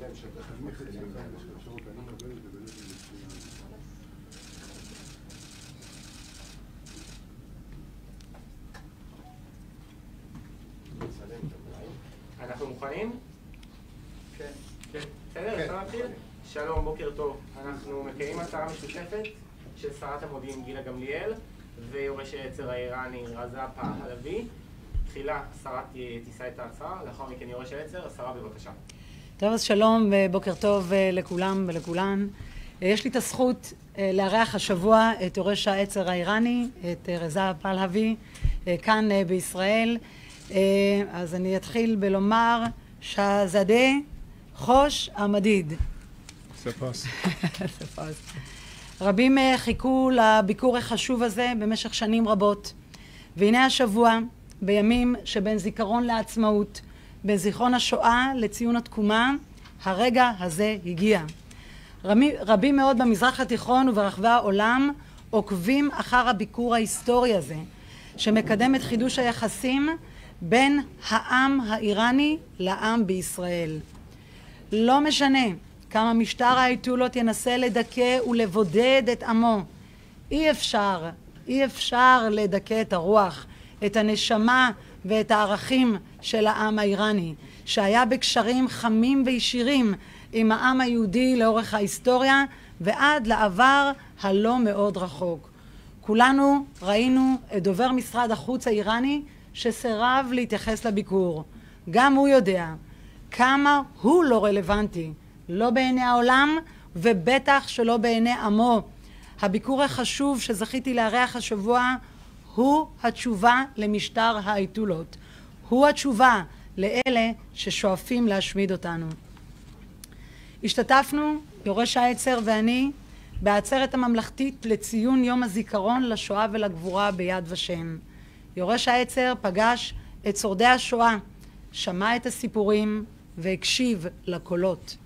אנחנו מוכנים? כן. כן. בסדר? אפשר להתחיל? שלום, בוקר טוב. אנחנו מקיימים הצהרה משותפת של שרת המודיעין גילה גמליאל ויורש העצר האיראני פהלווי. תחילה השרה תישא את ההצהרה, לאחר מכן יורש העצר. השרה, בבקשה. טוב, אז שלום ובוקר טוב לכולם ולכולן. יש לי את הזכות לארח השבוע את יורש העצר האיראני, את פהלווי, כאן בישראל. אז אני אתחיל בלומר שהזדה חוש המדיד. ספס. רבים חיכו לביקור החשוב הזה במשך שנים רבות, והנה השבוע, בימים שבין זיכרון לעצמאות, בין זיכרון השואה לציון התקומה, הרגע הזה הגיע. רבים מאוד במזרח התיכון וברחבי העולם עוקבים אחר הביקור ההיסטורי הזה, שמקדם את חידוש היחסים בין העם האיראני לעם בישראל. לא משנה כמה משטר האייתולות ינסה לדכא ולבודד את עמו, אי אפשר לדכא את הרוח, את הנשמה ואת הערכים של העם האיראני, שהיה בקשרים חמים וישירים עם העם היהודי לאורך ההיסטוריה ועד לעבר הלא מאוד רחוק. כולנו ראינו את דובר משרד החוץ האיראני שסירב להתייחס לביקור. גם הוא יודע כמה הוא לא רלוונטי, לא בעיני העולם ובטח שלא בעיני עמו. הביקור החשוב שזכיתי לארח השבוע הוא התשובה למשטר האייתולות. הוא התשובה לאלה ששואפים להשמיד אותנו. השתתפנו, יורש העצר ואני, בעצרת הממלכתית לציון יום הזיכרון לשואה ולגבורה ביד ושם. יורש העצר פגש את שורדי השואה, שמע את הסיפורים והקשיב לקולות.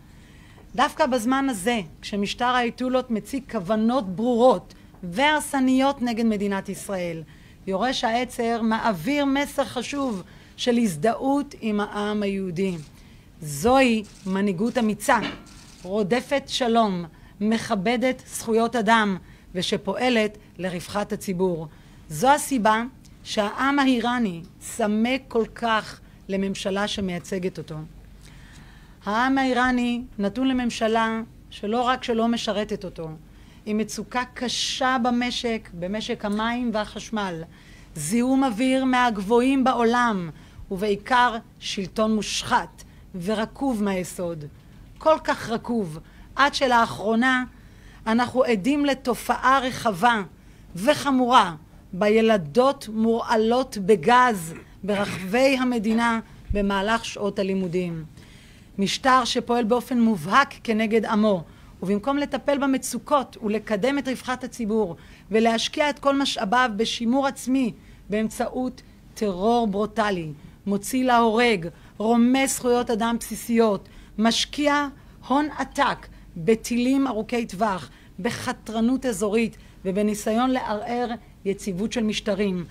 דווקא בזמן הזה, כשמשטר האייתולות מציג כוונות ברורות והרסניות נגד מדינת ישראל, יורש העצר מעביר מסר חשוב של הזדהות עם העם היהודי. זוהי מנהיגות אמיצה, רודפת שלום, מכבדת זכויות אדם ושפועלת לרווחת הציבור. זו הסיבה שהעם האיראני צמא כל כך לממשלה שמייצגת אותו. העם האיראני נתון לממשלה שלא רק שלא משרתת אותו, עם מצוקה קשה במשק המים והחשמל, זיהום אוויר מהגבוהים בעולם, ובעיקר שלטון מושחת ורקוב מהיסוד. כל כך רקוב, עד שלאחרונה אנחנו עדים לתופעה רחבה וחמורה בילדות מורעלות בגז ברחבי המדינה במהלך שעות הלימודים. משטר שפועל באופן מובהק כנגד עמו, ובמקום לטפל במצוקות ולקדם את רווחת הציבור ולהשקיע את כל משאביו בשימור עצמי באמצעות טרור ברוטלי, מוציא להורג, רומס זכויות אדם בסיסיות, משקיע הון עתק בטילים ארוכי טווח, בחתרנות אזורית ובניסיון לערער יציבות של משטרים.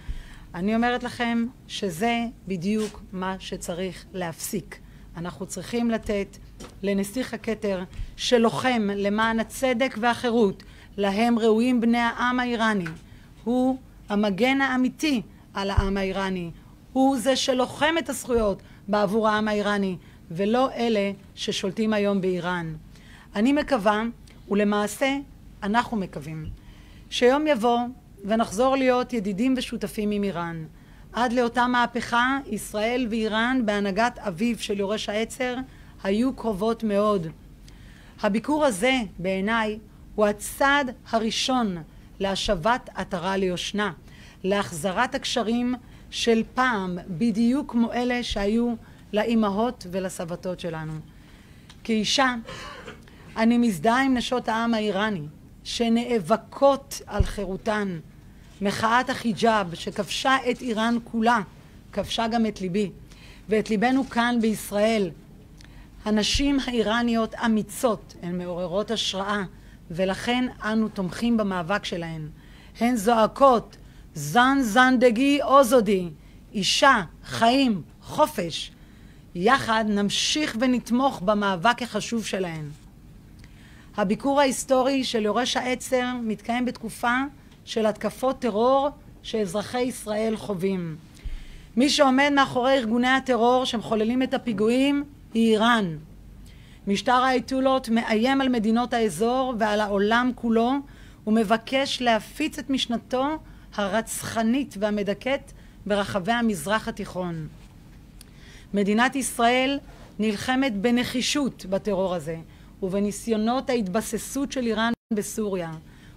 אני אומרת לכם שזה בדיוק מה שצריך להפסיק. אנחנו צריכים לתת לנסיך הכתר שלוחם למען הצדק והחירות, להם ראויים בני העם האיראני. הוא המגן האמיתי על העם האיראני. הוא זה שלוחם את הזכויות בעבור העם האיראני, ולא אלה ששולטים היום באיראן. אני מקווה, ולמעשה אנחנו מקווים, שיום יבוא ונחזור להיות ידידים ושותפים עם איראן. עד לאותה מהפכה, ישראל ואיראן בהנהגת אביו של יורש העצר היו קרובות מאוד. הביקור הזה בעיניי הוא הצעד הראשון להשבת עטרה ליושנה, להחזרת הקשרים של פעם בדיוק כמו אלה שהיו לאימהות ולסבתות שלנו. כאישה אני מזדהה עם נשות העם האיראני שנאבקות על חירותן. מחאת החיג'אב שכבשה את איראן כולה, כבשה גם את ליבי, ואת ליבנו כאן בישראל. הנשים האיראניות אמיצות, הן מעוררות השראה, ולכן אנו תומכים במאבק שלהן. הן זועקות, זן זנדגי אוזודי, אישה, חיים, חופש. יחד נמשיך ונתמוך במאבק החשוב שלהן. הביקור ההיסטורי של יורש העצר מתקיים בתקופה של התקפות טרור שאזרחי ישראל חווים. מי שעומד מאחורי ארגוני הטרור שמחוללים את הפיגועים היא איראן. משטר האייתולות מאיים על מדינות האזור ועל העולם כולו ומבקש להפיץ את משנתו הרצחנית והמדכאת ברחבי המזרח התיכון. מדינת ישראל נלחמת בנחישות בטרור הזה ובניסיונות ההתבססות של איראן בסוריה,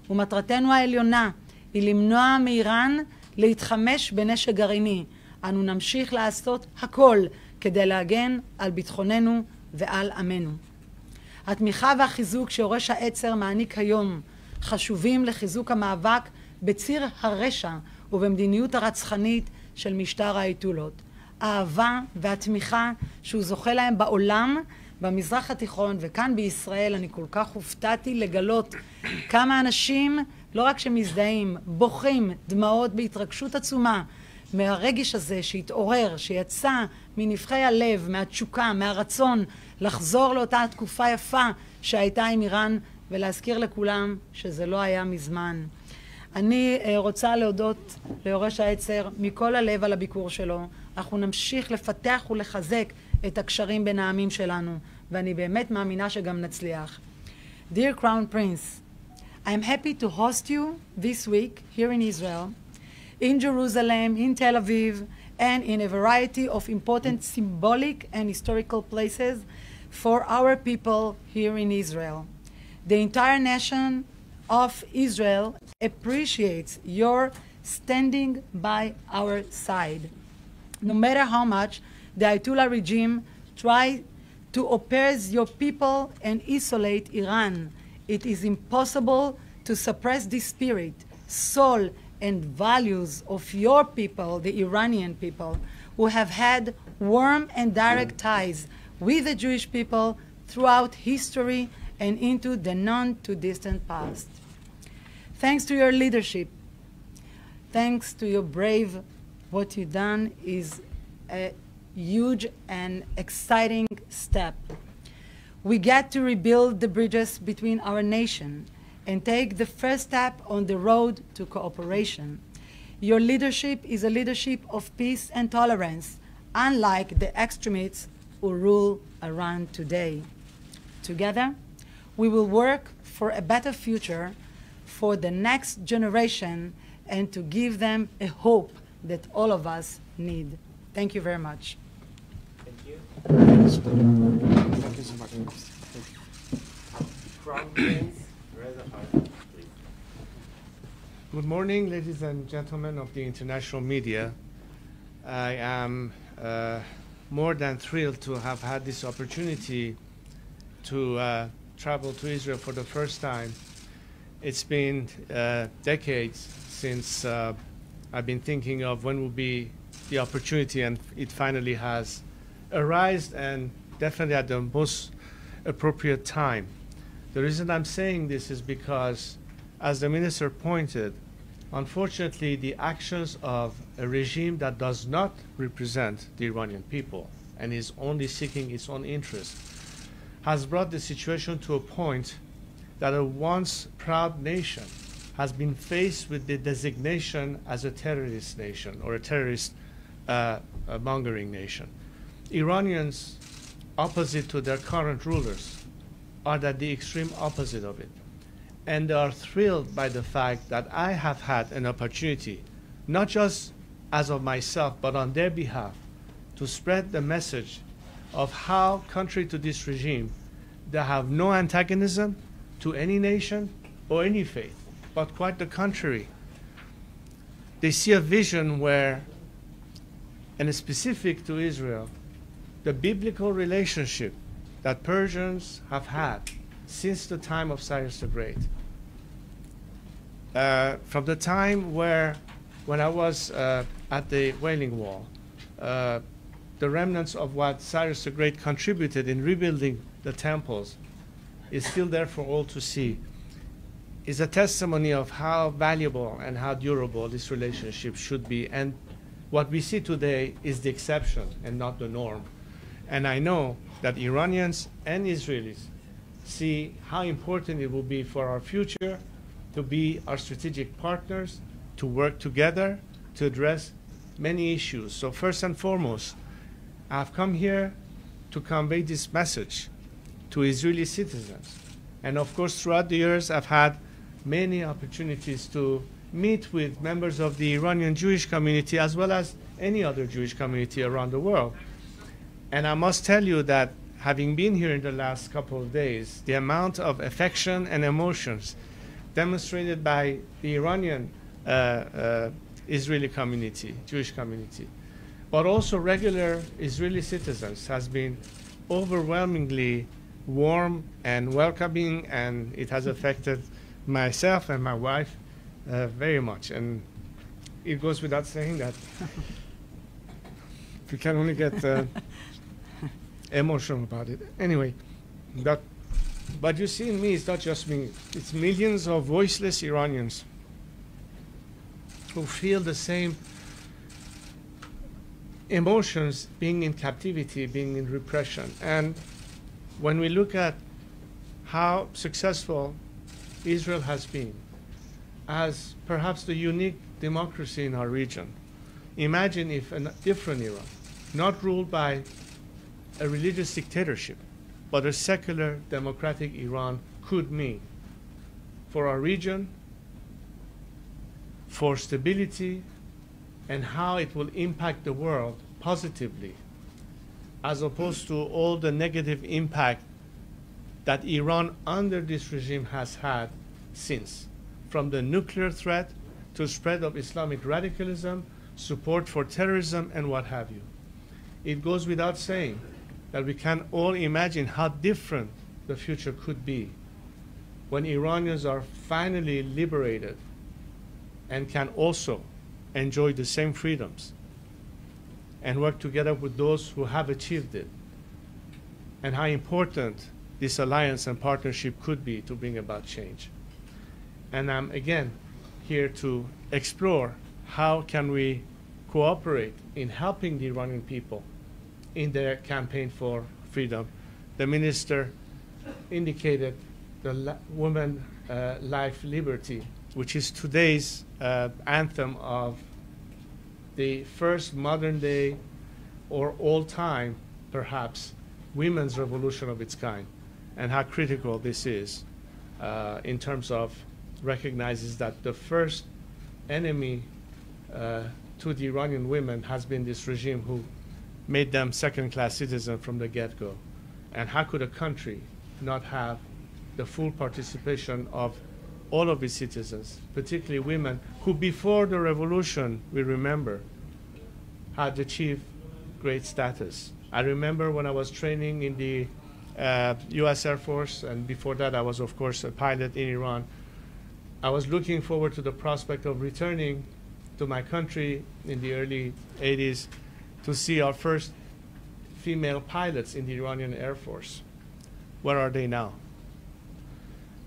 ומטרתנו העליונה היא למנוע מאיראן להתחמש בנשק גרעיני. אנו נמשיך לעשות הכל כדי להגן על ביטחוננו ועל עמנו. התמיכה והחיזוק שיורש העצר מעניק היום חשובים לחיזוק המאבק בציר הרשע ובמדיניות הרצחנית של משטר האייתולות. האהבה והתמיכה שהוא זוכה להם בעולם, במזרח התיכון וכאן בישראל, אני כל כך הופתעתי לגלות כמה אנשים לא רק שמזדהים, בוכים דמעות בהתרגשות עצומה מהרגש הזה שהתעורר, שיצא מנבחי הלב, מהתשוקה, מהרצון לחזור לאותה תקופה יפה שהייתה עם איראן, ולהזכיר לכולם שזה לא היה מזמן. אני רוצה להודות ליורש העצר מכל הלב על הביקור שלו. אנחנו נמשיך לפתח ולחזק את הקשרים בין העמים שלנו, ואני באמת מאמינה שגם נצליח. Dear Crown Prince, I am happy to host you this week here in Israel, in Jerusalem, in Tel Aviv, and in a variety of important symbolic and historical places for our people here in Israel. The entire nation of Israel appreciates your standing by our side. No matter how much the Ayatollah regime tries to oppress your people and isolate Iran, it is impossible to suppress the spirit, soul, and values of your people, the Iranian people, who have had warm and direct ties with the Jewish people throughout history and into the non-too-distant past. Thanks to your leadership, thanks to your brave, what you've done is a huge and exciting step. We get to rebuild the bridges between our nation and take the first step on the road to cooperation. Your leadership is a leadership of peace and tolerance, unlike the extremists who rule Iran today. Together, we will work for a better future for the next generation and to give them a hope that all of us need. Thank you very much. Thank you. Thank you so much. Crown Prince, please. Good morning, ladies and gentlemen of the international media. I am more than thrilled to have had this opportunity to travel to Israel for the first time. It's been decades since I've been thinking of when will be the opportunity, and it finally has arisen, and definitely at the most appropriate time. The reason I'm saying this is because, as the minister pointed, unfortunately the actions of a regime that does not represent the Iranian people and is only seeking its own interest has brought the situation to a point that a once proud nation has been faced with the designation as a terrorist nation or a terrorist mongering nation. Iranians, opposite to their current rulers, are at the extreme opposite of it. And they are thrilled by the fact that I have had an opportunity, not just as of myself, but on their behalf, to spread the message of how, contrary to this regime, they have no antagonism to any nation or any faith, but quite the contrary. They see a vision where, and specific to Israel, the biblical relationship that Persians have had since the time of Cyrus the Great. From the time when I was at the Wailing Wall, the remnants of what Cyrus the Great contributed in rebuilding the temples is still there for all to see, is a testimony of how valuable and how durable this relationship should be. And what we see today is the exception and not the norm. And I know that Iranians and Israelis see how important it will be for our future to be our strategic partners, to work together, to address many issues. So first and foremost, I've come here to convey this message to Israeli citizens. And of course, throughout the years, I've had many opportunities to meet with members of the Iranian Jewish community as well as any other Jewish community around the world. And I must tell you that having been here in the last couple of days, the amount of affection and emotions demonstrated by the Iranian Israeli community, Jewish community, but also regular Israeli citizens has been overwhelmingly warm and welcoming, and it has affected myself and my wife very much. And it goes without saying that we can only get emotional about it. Anyway, but you see in me, it's not just me, it's millions of voiceless Iranians who feel the same emotions, being in captivity, being in repression. And when we look at how successful Israel has been as perhaps the unique democracy in our region, imagine if a different Iran, not ruled by a religious dictatorship, but a secular democratic Iran could mean for our region, for stability, and how it will impact the world positively, as opposed to all the negative impact that Iran under this regime has had since, from the nuclear threat to spread of Islamic radicalism, support for terrorism, and what have you. It goes without saying that we can all imagine how different the future could be when Iranians are finally liberated and can also enjoy the same freedoms and work together with those who have achieved it, and how important this alliance and partnership could be to bring about change. And I'm again here to explore how can we cooperate in helping the Iranian people in their campaign for freedom. The minister indicated the woman life liberty, which is today's anthem of the first modern day or all time, perhaps, women's revolution of its kind, and how critical this is in terms of recognizes that the first enemy to the Iranian women has been this regime who made them second-class citizens from the get-go. And how could a country not have the full participation of all of its citizens, particularly women, who before the revolution, we remember, had achieved great status. I remember when I was training in the US Air Force, and before that I was, of course, a pilot in Iran. I was looking forward to the prospect of returning to my country in the early 80s to see our first female pilots in the Iranian Air Force. Where are they now?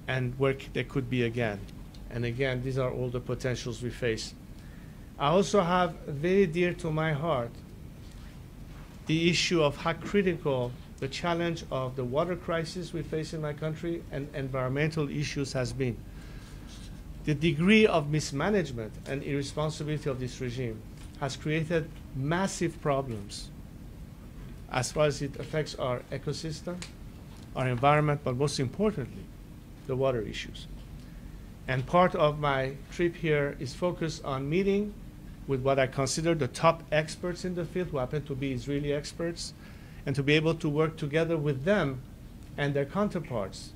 And where they could be again. And again, these are all the potentials we face. I also have very dear to my heart the issue of how critical the challenge of the water crisis we face in my country and environmental issues has been. The degree of mismanagement and irresponsibility of this regime has created massive problems as far as it affects our ecosystem, our environment, but most importantly, the water issues. And part of my trip here is focused on meeting with what I consider the top experts in the field, who happen to be Israeli experts, and to be able to work together with them and their counterparts,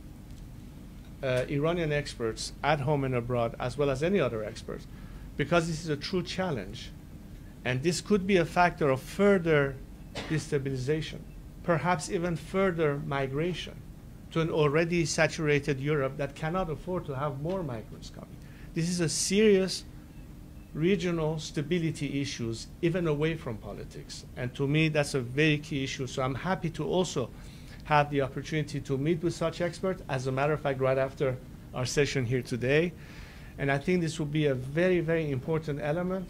Iranian experts at home and abroad, as well as any other experts, because this is a true challenge. And this could be a factor of further destabilization, perhaps even further migration to an already saturated Europe that cannot afford to have more migrants coming. This is a serious regional stability issues, even away from politics. And to me, that's a very key issue. So I'm happy to also have the opportunity to meet with such experts, as a matter of fact, right after our session here today. And I think this will be a very, very important element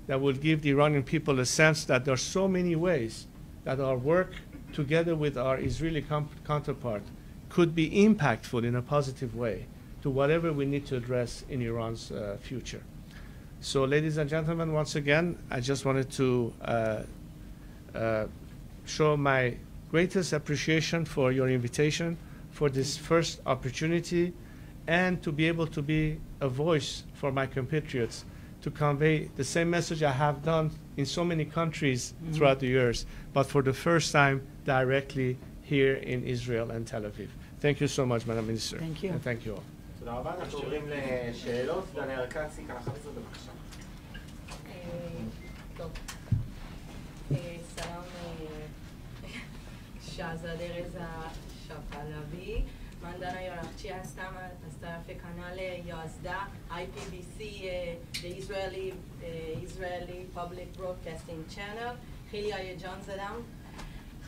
that will give the Iranian people a sense that there are so many ways that our work together with our Israeli counterpart, could be impactful in a positive way to whatever we need to address in Iran's future. So, ladies and gentlemen, once again, I just wanted to show my greatest appreciation for your invitation, for this first opportunity, and to be able to be a voice for my compatriots, to convey the same message I have done in so many countries throughout the years, but for the first time directly here in Israel and Tel Aviv. Thank you so much, Madam Minister. Thank you. And thank you all. תודה רבה, אנחנו עוברים לשאלות. דניאל קאצי, כאן 11, בבקשה. טוב. سلام شاهزاده رضا پهلوی. من دانا یورخچی هستم از طرف کانال 11 IPBC The Israeli Public Broadcasting Channel. خیلی هیجان زدم.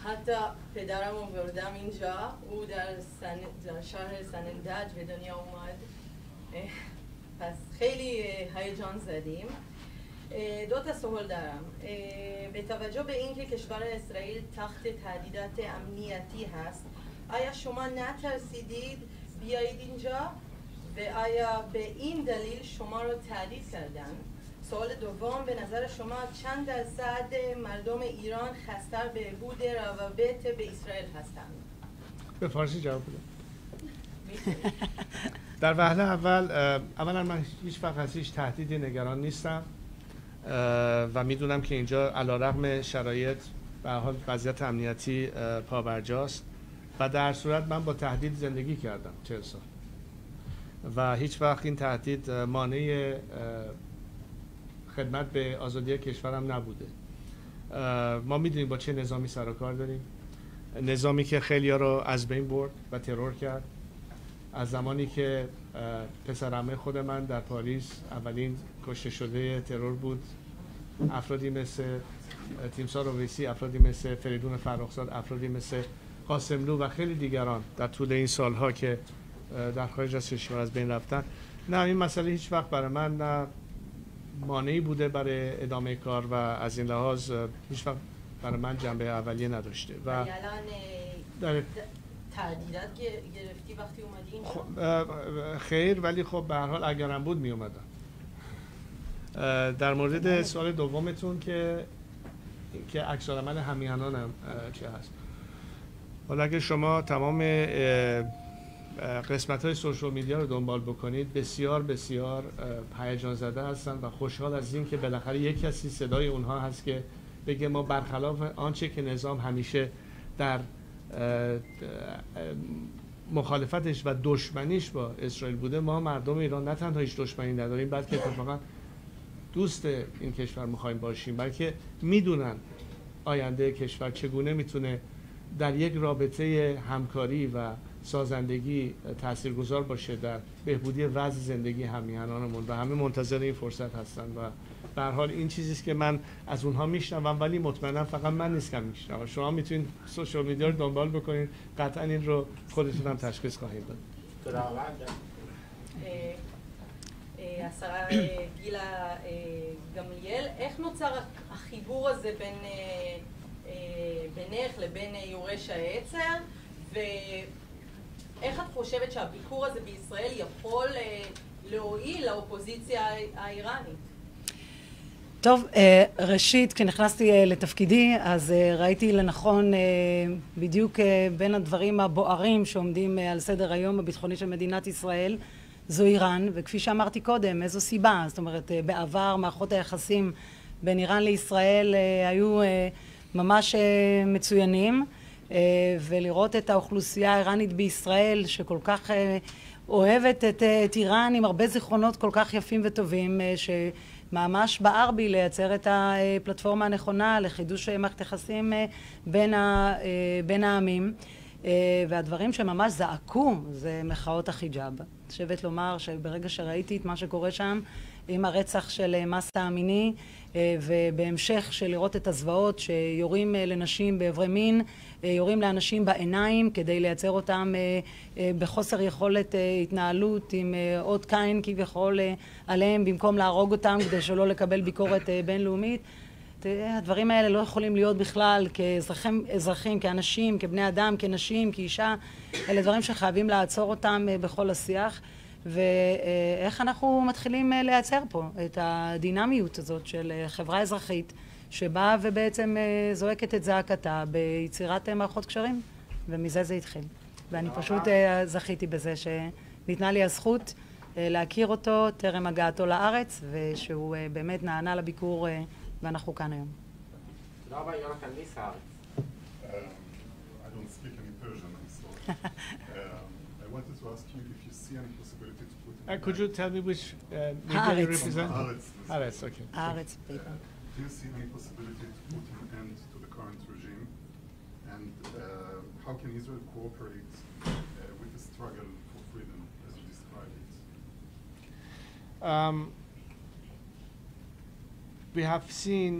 حتی پدرم رو بردم اینجا. او در شهر سنندج به دنیا اومد. پس خیلی هیجان زدیم. دو تا سوال دارم. به توجه به اینکه کشور اسرائیل تحت تهدیدات امنیتی هست، آیا شما نترسیدید بیایید اینجا و آیا به این دلیل شما رو تهدید کردن؟ سوال دوم، به نظر شما چند درصد مردم ایران خستر بهبود روابط به اسرائیل هستند؟ به فارسی جواب بدم. در وهله اولا من هیچ وقت از هیچ تهدیدی نگران نیستم و میدونم که اینجا علیرغم شرایط به هر حال وضعیت امنیتی پابرجاست و در صورت من با تهدید زندگی کردم 40 سال و هیچ وقت این تهدید مانع خدمت به آزادی کشورم نبوده. ما میدونیم با چه نظامی سر و کار داریم، نظامی که خیلی‌ها رو از بین برد و ترور کرد. از زمانی که پسرعمه خود من در پاریس اولین کشته شده ترور بود، افرادی مثل تیمسار اویسی، افرادی مثل فریدون فرخزاد، افرادی مثل قاسملو و خیلی دیگران در طول این سالها که در خارج از کشور از بین رفتن. نه، این مسئله هیچ وقت برای من نه مانعی بوده برای ادامه کار و از این لحاظ هیچ وقت برای من جنبه اولیه نداشته. و الان تهدیدات گرفتی وقتی اومدی اینجا؟ خیر، ولی خب به هر حال اگرم بود می اومدم. در مورد سوال دومتون که عکس العمل همیهنانم چه هست، حالا اگه شما تمام قسمت‌های سوشال میدیا رو دنبال بکنید، بسیار بسیار هیجان زده هستن و خوشحال از این که بالاخره یک کسی صدای اونها هست که بگه ما برخلاف آنچه که نظام همیشه در مخالفتش و دشمنیش با اسرائیل بوده، ما مردم ایران نه تنها هیچ دشمنی نداریم، بلکه اتفاقا دوست این کشور می‌خوایم باشیم، بلکه میدونن آینده کشور چگونه میتونه در یک رابطه همکاری و سازندگی تاثیرگذار باشه در بهبودی وضع زندگی همیهنانمون و همه منتظر این فرصت هستن و به هر حال این چیزی است که من از اونها میشنوم، ولی مطمئنا فقط من نیستم میشنوم. شما میتونید سوشال میدیا رو دنبال بکنید، قطعا این رو خودتون هم تشخیص خواهید داد. השרה גילה גמליאל, איך נוצר החיבור הזה בינך לבין יורש העצר, ואיך את חושבת שהביקור הזה בישראל יכול להועיל לאופוזיציה האיראנית? טוב, ראשית, כשנכנסתי לתפקידי, אז ראיתי לנכון בדיוק בין הדברים הבוערים שעומדים על סדר היום הביטחוני של מדינת ישראל, זו איראן, וכפי שאמרתי קודם, איזו סיבה? זאת אומרת, בעבר מערכות היחסים בין איראן לישראל היו ממש מצוינים, ולראות את האוכלוסייה האיראנית בישראל שכל כך אוהבת את איראן עם הרבה זיכרונות כל כך יפים וטובים, שממש בער בי לייצר את הפלטפורמה הנכונה לחידוש מערכת יחסים בין העמים. והדברים שממש זעקו זה מחאות החיג'אב. חושבת לומר שברגע שראיתי את מה שקורה שם עם הרצח של מסה אמיני, ובהמשך של לראות את הזוועות שיורים לנשים בעברי מין, יורים לאנשים בעיניים כדי לייצר אותם בחוסר יכולת התנהלות עם עוד קין כביכול עליהם במקום להרוג אותם כדי שלא לקבל ביקורת בינלאומית. הדברים האלה לא יכולים להיות בכלל כאזרחים, כאנשים, כבני אדם, כנשים, כאישה. אלה דברים שחייבים לעצור אותם בכל השיח. ואיך אנחנו מתחילים לייצר פה את הדינמיות הזאת של חברה אזרחית שבאה ובעצם זועקת את זעקתה ביצירת מערכות קשרים, ומזה זה התחיל. ואני פשוט זכיתי בזה שניתנה לי הזכות להכיר אותו טרם הגעתו לארץ, ושהוא באמת נענה לביקור, ואנחנו כאן היום. תודה רבה, יונתן, מי שר? I don't speak any Persian, I'm sorry. I wanted to ask you if you see any possibility to put in Could you tell me which media you represent? Haaretz, okay. Haaretz paper. Do you see any possibility to put an end to the current regime? And how can Israel cooperate with the struggle for freedom, as you described it? We have seen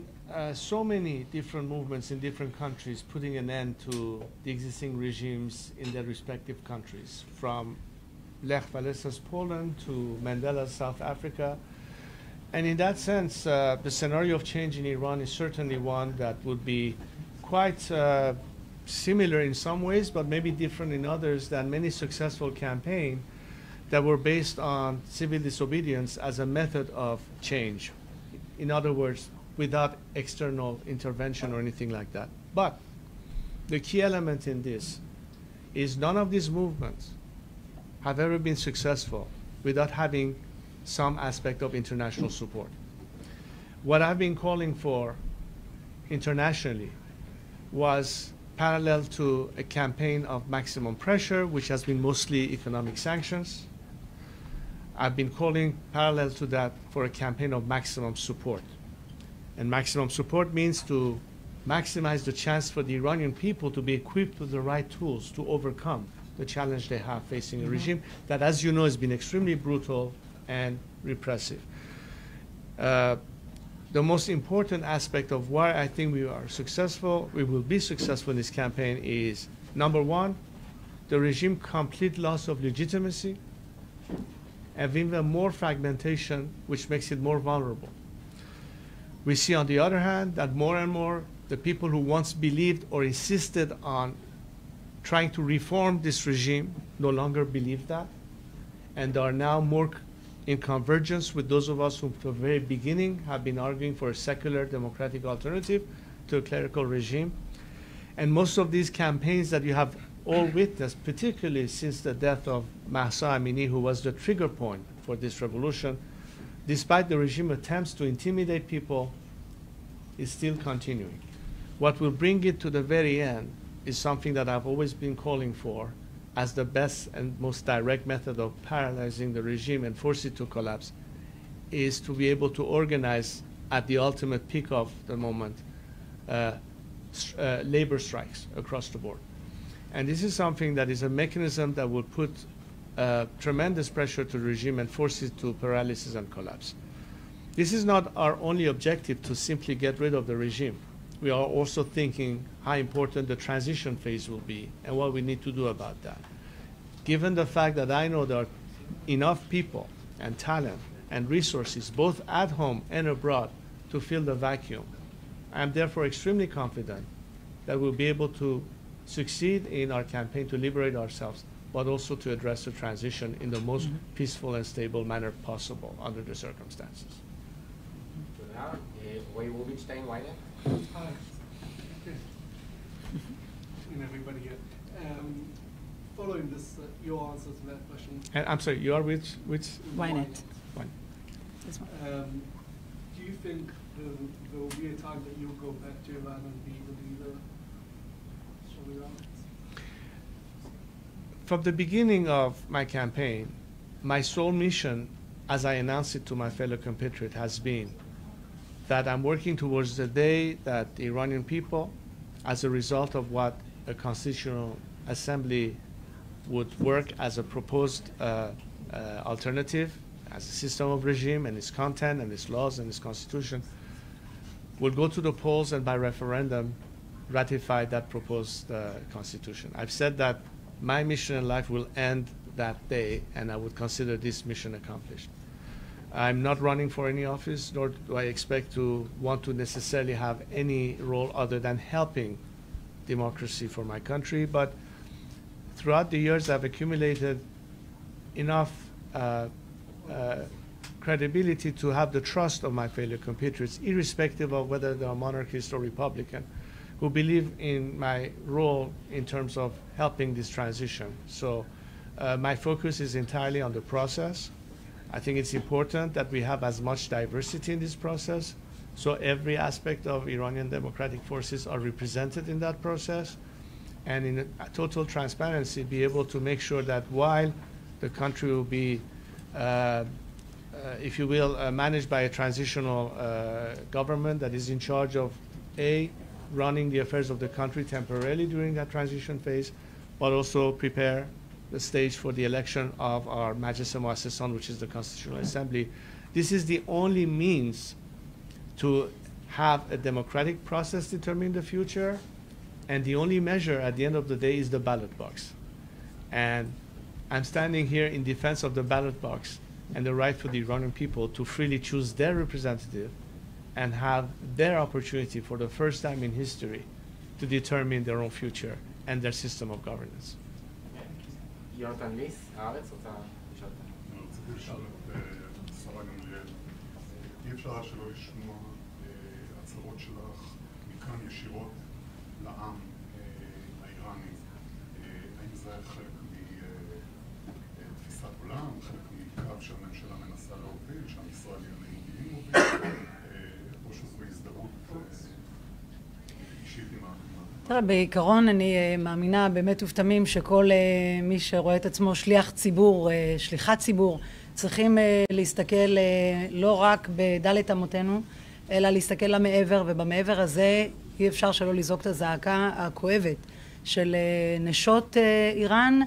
so many different movements in different countries putting an end to the existing regimes in their respective countries, from Lech Wales's Poland to Mandela's South Africa. And in that sense, the scenario of change in Iran is certainly one that would be quite similar in some ways, but maybe different in others than many successful campaigns that were based on civil disobedience as a method of change. In other words, without external intervention or anything like that. But the key element in this is none of these movements have ever been successful without having some aspect of international support. What I've been calling for internationally was parallel to a campaign of maximum pressure, which has been mostly economic sanctions. I've been calling parallel to that for a campaign of maximum support. And maximum support means to maximize the chance for the Iranian people to be equipped with the right tools to overcome the challenge they have facing a regime that, as you know, has been extremely brutal and repressive. The most important aspect of why I think we are successful, we will be successful in this campaign is, number one, the regime complete loss of legitimacy, and even more fragmentation, which makes it more vulnerable. We see, on the other hand, that more and more the people who once believed or insisted on trying to reform this regime no longer believe that, and are now more in convergence with those of us who, from the very beginning, have been arguing for a secular democratic alternative to a clerical regime. And most of these campaigns that you have all witnessed, particularly since the death of Mahsa Amini, who was the trigger point for this revolution, despite the regime attempts to intimidate people, is still continuing. What will bring it to the very end is something that I've always been calling for as the best and most direct method of paralyzing the regime and force it to collapse, is to be able to organize at the ultimate peak of the moment labor strikes across the board. And this is something that is a mechanism that will put tremendous pressure to the regime and force it to paralysis and collapse. This is not our only objective, to simply get rid of the regime. We are also thinking how important the transition phase will be and what we need to do about that. Given the fact that I know there are enough people and talent and resources, both at home and abroad, to fill the vacuum, I am therefore extremely confident that we'll be able to succeed in our campaign to liberate ourselves, but also to address the transition in the most peaceful and stable manner possible under the circumstances. תודה. רועי רובינשטיין, ynet. Hi. And everybody here. Following this, your answer to that question. And I'm sorry, you are which? ynet. One. This one. Do you think there will be a time that you'll go back to Iran and be the leader of Iran? From the beginning of my campaign, my sole mission, as I announced it to my fellow compatriot, has been that I'm working towards the day that the Iranian people, as a result of what a constitutional assembly would work as a proposed alternative, as a system of regime and its content and its laws and its constitution, will go to the polls and by referendum ratify that proposed constitution. I've said that my mission in life will end that day, and I would consider this mission accomplished. I'm not running for any office, nor do I expect to want to necessarily have any role other than helping democracy for my country. But throughout the years, I've accumulated enough credibility to have the trust of my fellow compatriots, irrespective of whether they are monarchist or Republican, who believe in my role in terms of helping this transition. So my focus is entirely on the process. I think it's important that we have as much diversity in this process, so every aspect of Iranian democratic forces are represented in that process, and in total transparency be able to make sure that while the country will be if you will, managed by a transitional government that is in charge of running the affairs of the country temporarily during that transition phase, but also prepare the stage for the election of our Majlis Muassasan, which is the Constitutional Assembly. This is the only means to have a democratic process determine the future, and the only measure at the end of the day is the ballot box. And I'm standing here in defense of the ballot box and the right for the Iranian people to freely choose their representative and have their opportunity for the first time in history to determine their own future and their system of governance. יונתן ליס, הארץ, רוצה לשאול אותה? אני רוצה לשאול את השרה גמליאל, אי אפשר שלא לשמוע הצהרות שלך מכאן ישירות לעם האיראני. האם זה חלק מתפיסת עולם, חלק מקו שהממשלה מנסה להוביל, שהמשרד לענייני מודיעין מוביל, או שזו הזדהות אישית עם תראה, בעיקרון אני מאמינה באמת ובתמים שכל מי שרואה את עצמו שליח ציבור, שליחת ציבור, צריכים להסתכל לא רק בדלת אמותינו, אלא להסתכל למעבר, ובמעבר הזה אי אפשר שלא לזעוק את הזעקה הכואבת של נשות איראן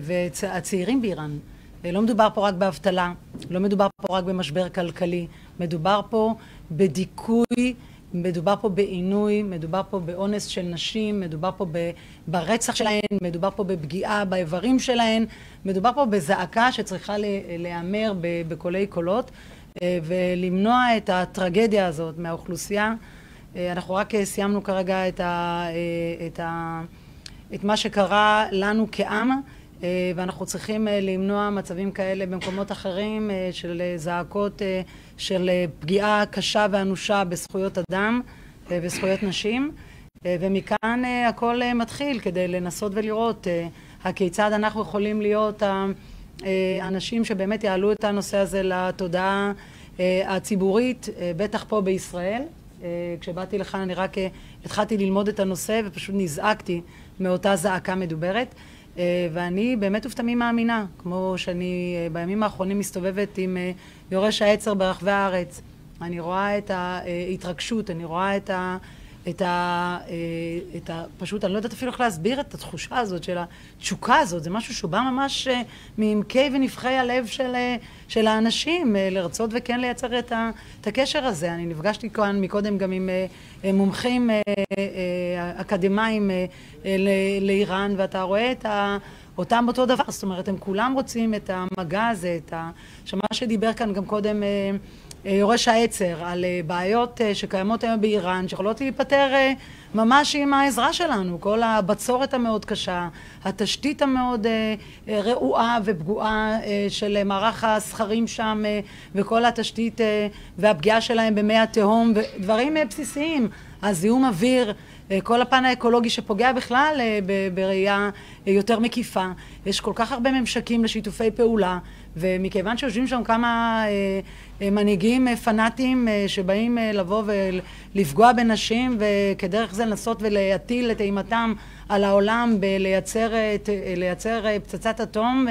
והצעירים באיראן. לא מדובר פה רק באבטלה, לא מדובר פה רק במשבר כלכלי, מדובר פה בדיכוי, מדובר פה בעינוי, מדובר פה באונס של נשים, מדובר פה ברצח שלהן, מדובר פה בפגיעה באיברים שלהן, מדובר פה בזעקה שצריכה להיאמר בקולי קולות ולמנוע את הטרגדיה הזאת מהאוכלוסייה. אנחנו רק סיימנו כרגע את מה שקרה לנו כעם, ואנחנו צריכים למנוע מצבים כאלה במקומות אחרים של זעקות של פגיעה קשה ואנושה בזכויות אדם וזכויות נשים, ומכאן הכל מתחיל כדי לנסות ולראות הכיצד אנחנו יכולים להיות האנשים שבאמת יעלו את הנושא הזה לתודעה הציבורית, בטח פה בישראל. כשבאתי לכאן אני רק התחלתי ללמוד את הנושא ופשוט נזעקתי מאותה זעקה מדוברת, ואני באמת ובתמים מאמינה, כמו שאני בימים האחרונים מסתובבת עם יורש העצר ברחבי הארץ, אני רואה את ההתרגשות, אני רואה פשוט אני לא יודעת אפילו איך להסביר את התחושה הזאת של התשוקה הזאת. זה משהו שהוא בא ממש מעמקי ונבחי הלב של האנשים לרצות וכן לייצר את הקשר הזה. אני נפגשתי כאן מקודם גם עם מומחים אקדמיים לאיראן, ואתה רואה אותם אותו דבר, זאת אומרת הם כולם רוצים את המגע הזה, שמה שדיבר כאן גם קודם יורש העצר, על בעיות שקיימות היום באיראן, שיכולות להיפטר ממש עם העזרה שלנו. כל הבצורת המאוד קשה, התשתית המאוד רעועה ופגועה של מערך הסחרים שם, וכל התשתית והפגיעה שלהם במי התהום, ודברים בסיסיים, הזיהום אוויר, כל הפן האקולוגי שפוגע בכלל בראייה יותר מקיפה. יש כל כך הרבה ממשקים לשיתופי פעולה, ומכיוון שיושבים שם כמה מנהיגים פנאטים שבאים לבוא ולפגוע בנשים, וכדרך זה לנסות ולהטיל את אימתם על העולם בלייצר פצצת אטום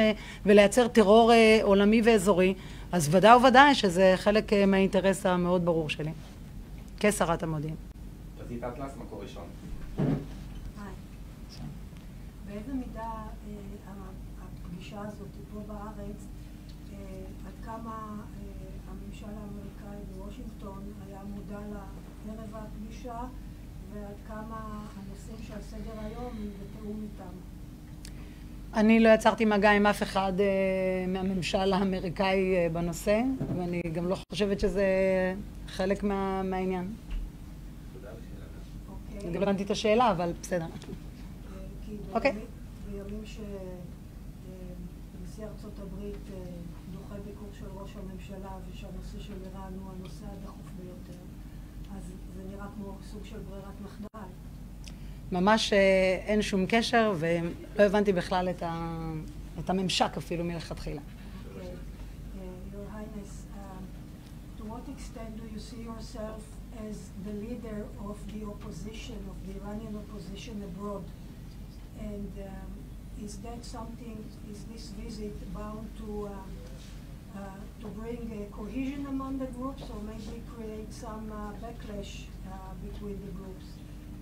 ולייצר טרור עולמי ואזורי, אז ודאי וודאי שזה חלק מהאינטרס המאוד ברור שלי כשרת המודיעין. תזית אטלס, מקור ראשון. באיזה מידה הפגישה הזאת פה בארץ, עד כמה הממשל האמריקאי בוושינגטון היה מודע לערב הפגישה, ועד כמה הנושאים שעל סדר היום הם בתאום איתם? אני לא יצרתי מגע עם אף אחד מהממשל האמריקאי בנושא, ואני גם לא חושבת שזה חלק מהעניין. אני גם לא הבנתי את השאלה, אבל בסדר. אוקיי. בימים שנשיא ארצות הברית דוחה ביקור של ראש הממשלה ושהנושא של איראן הוא הנושא הדחוף ביותר, אז זה נראה כמו סוג של ברירת מחדל. ממש אין שום קשר, ולא הבנתי בכלל את הממשק אפילו מלכתחילה. Your Highness, to what extent do you see yourself as the leader of the opposition, of the Iranian opposition abroad? And is that something, is this visit bound to bring cohesion among the groups or maybe create some backlash between the groups?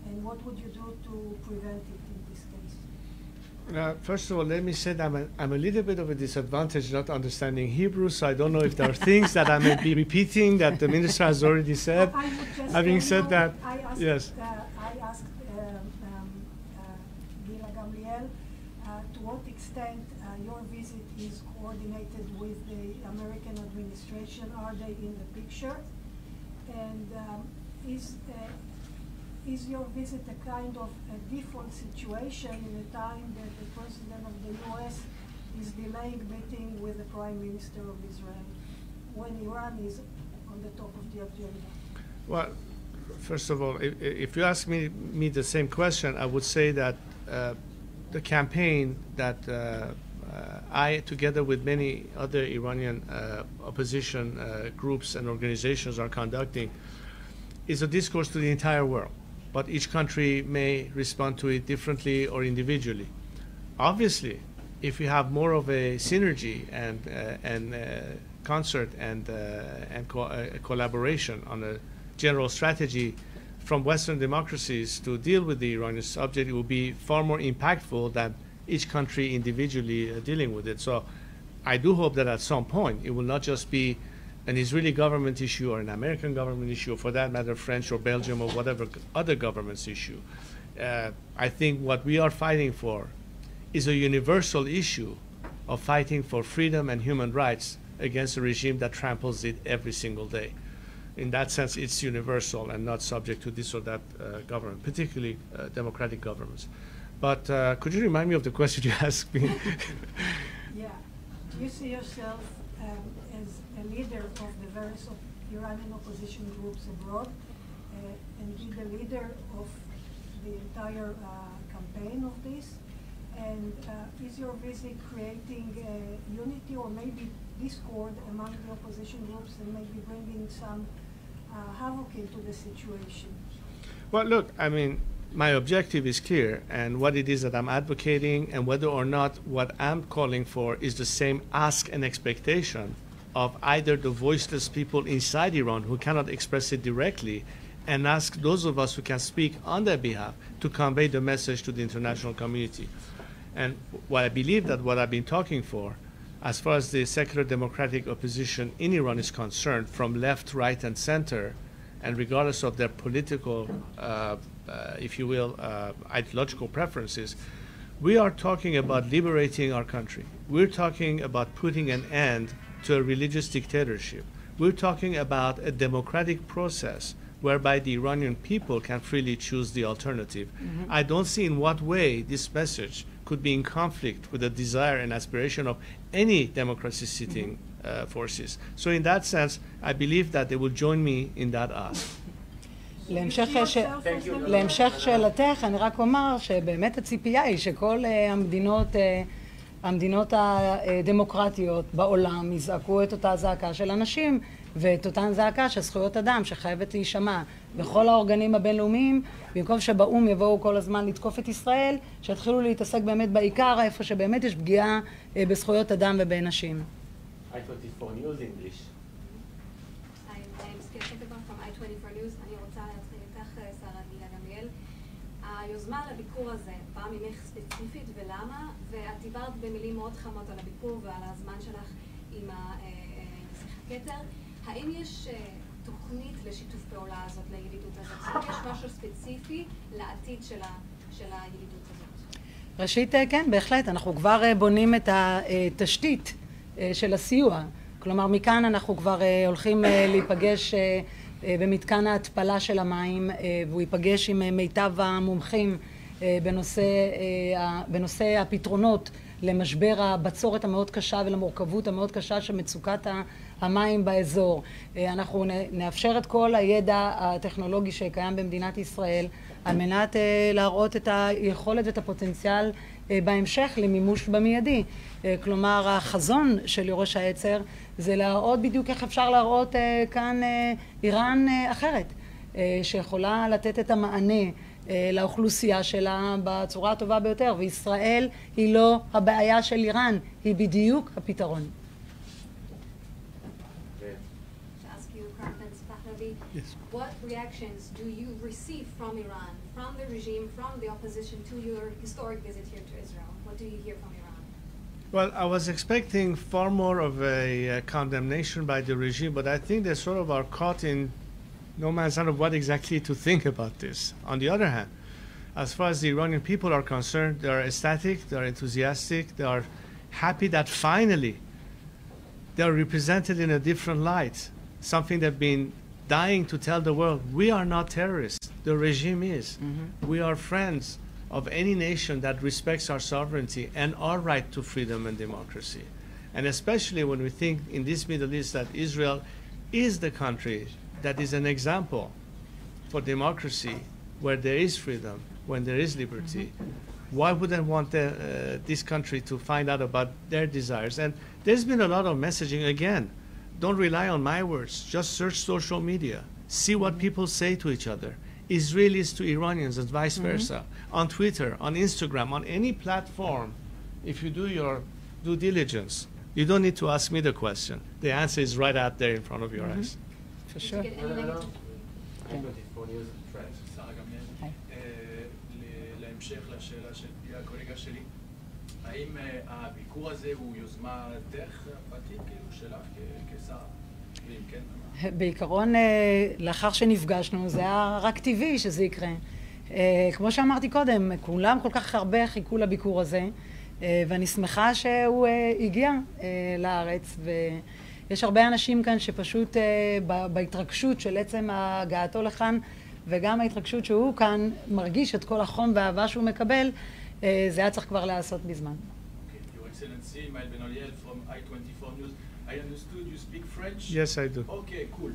And what would you do to prevent it in this case? First of all, let me say that I'm a little bit of a disadvantage not understanding Hebrew, so I don't know if there are things that I may be repeating that the minister has already said. Having said that, yes. I asked גילה גמליאל to what extent your visit is coordinated with the American administration. Are they in the picture? And is your visit a kind of a default situation in a time that the President of the U.S. is delaying meeting with the Prime Minister of Israel when Iran is on the top of the agenda? Well, first of all, if you ask me the same question, I would say that the campaign that I, together with many other Iranian opposition groups and organizations are conducting, is a discourse to the entire world. But each country may respond to it differently or individually. Obviously, if we have more of a synergy and concert and collaboration on a general strategy from Western democracies to deal with the Iranian subject, it will be far more impactful than each country individually dealing with it. So I do hope that at some point it will not just be an Israeli government issue or an American government issue, or for that matter French or Belgium or whatever other government's issue. I think what we are fighting for is a universal issue of fighting for freedom and human rights against a regime that tramples it every single day. In that sense, it's universal and not subject to this or that government, particularly democratic governments. But could you remind me of the question you asked me? Yeah. Do you see yourself as a leader of the various Iranian opposition groups abroad and be the leader of the entire campaign of this? And is your visit creating unity or maybe discord among the opposition groups and maybe bringing some havoc into the situation? Well, look, I mean, my objective is clear, and what it is that I'm advocating and whether or not what I'm calling for is the same ask and expectation of either the voiceless people inside Iran who cannot express it directly and ask those of us who can speak on their behalf to convey the message to the international community. And what I believe that what I've been talking for, as far as the secular democratic opposition in Iran is concerned, from left, right, and center, and regardless of their political, if you will, ideological preferences, we are talking about liberating our country. We're talking about putting an end to a religious dictatorship. We're talking about a democratic process whereby the Iranian people can freely choose the alternative. I don't see in what way this message could be in conflict with the desire and aspiration of any democracy-seeking forces. So in that sense, I believe that they will join me in that ask. להמשך שאלתך, אני רק אומר שבאמת הציפייה היא שכל המדינות הדמוקרטיות בעולם יזעקו את אותה זעקה של אנשים ואת אותה זעקה של זכויות אדם שחייבת להישמע בכל האורגנים הבינלאומיים, במקום שבאום יבואו כל הזמן לתקוף את ישראל, שיתחילו להתעסק באמת בעיקר איפה שבאמת יש פגיעה בזכויות אדם ובנשים. I-24 News English. אני רוצה להתחיל איתך, שרה גילה גמליאל. היוזמה לביקור הזה באה ממך ספציפית ולמה? ואת דיברת במילים מאוד חמות על הביקור ועל הזמן שלך עם נסיך הכתר. האם יש תוכנית לשיתוף פעולה הזאת, לידידות הזאת? האם יש משהו ספציפי לעתיד של הידידות הזאת? ראשית, כן, בהחלט. אנחנו כבר בונים את התשתית של הסיוע. כלומר, מכאן אנחנו כבר הולכים להיפגש במתקן ההתפלה של המים, והוא ייפגש עם מיטב המומחים בנושא הפתרונות למשבר הבצורת המאוד קשה ולמורכבות המאוד קשה של מצוקת המים באזור. אנחנו נאפשר את כל הידע הטכנולוגי שקיים במדינת ישראל על מנת להראות את היכולת ואת הפוטנציאל בהמשך למימוש במיידי. כלומר, החזון של יורש העצר זה להראות בדיוק איך אפשר להראות כאן איראן אחרת, שיכולה לתת את המענה לאוכלוסייה שלה בצורה הטובה ביותר, וישראל היא לא הבעיה של איראן, היא בדיוק הפתרון. Yes. What reactions do you receive from Iran, from the regime, from the opposition to your historic visit here to Israel? What do you hear from Iran? Well, I was expecting far more of a condemnation by the regime, but I think they sort of are caught in no man's land of what exactly to think about this. On the other hand, as far as the Iranian people are concerned, they are ecstatic, they are enthusiastic, they are happy that finally they are represented in a different light, something they've been dying to tell the world. We are not terrorists, the regime is. We are friends of any nation that respects our sovereignty and our right to freedom and democracy. And especially when we think in this Middle East that Israel is the country that is an example for democracy, where there is freedom, when there is liberty. Why wouldn't want this country to find out about their desires? And there's been a lot of messaging. Again, don't rely on my words. Just search social media. See what people say to each other. Israelis to Iranians and vice versa. On Twitter, on Instagram, on any platform. If you do your due diligence, you don't need to ask me the question. The answer is right out there in front of your eyes. For sure. שרה גמליאל, להמשך לשאלה של הקולגה שלי, האם הביקור הזה הוא יוזמתך פרטית שלך כשרה? ואם כן, בעיקרון, לאחר שנפגשנו, זה היה רק טבעי שזה יקרה. כמו שאמרתי קודם, כולם כל כך הרבה חיכו לביקור הזה, ואני שמחה שהוא הגיע לארץ, ויש הרבה אנשים כאן שפשוט בהתרגשות של עצם הגעתו לכאן, וגם ההתרגשות שהוא כאן מרגיש את כל החום והאהבה שהוא מקבל, זה היה צריך כבר לעשות בזמן. Your Excellency, Maël Benoliel from I-24 News. I understood you speak French? Yes, I do. Okay, cool.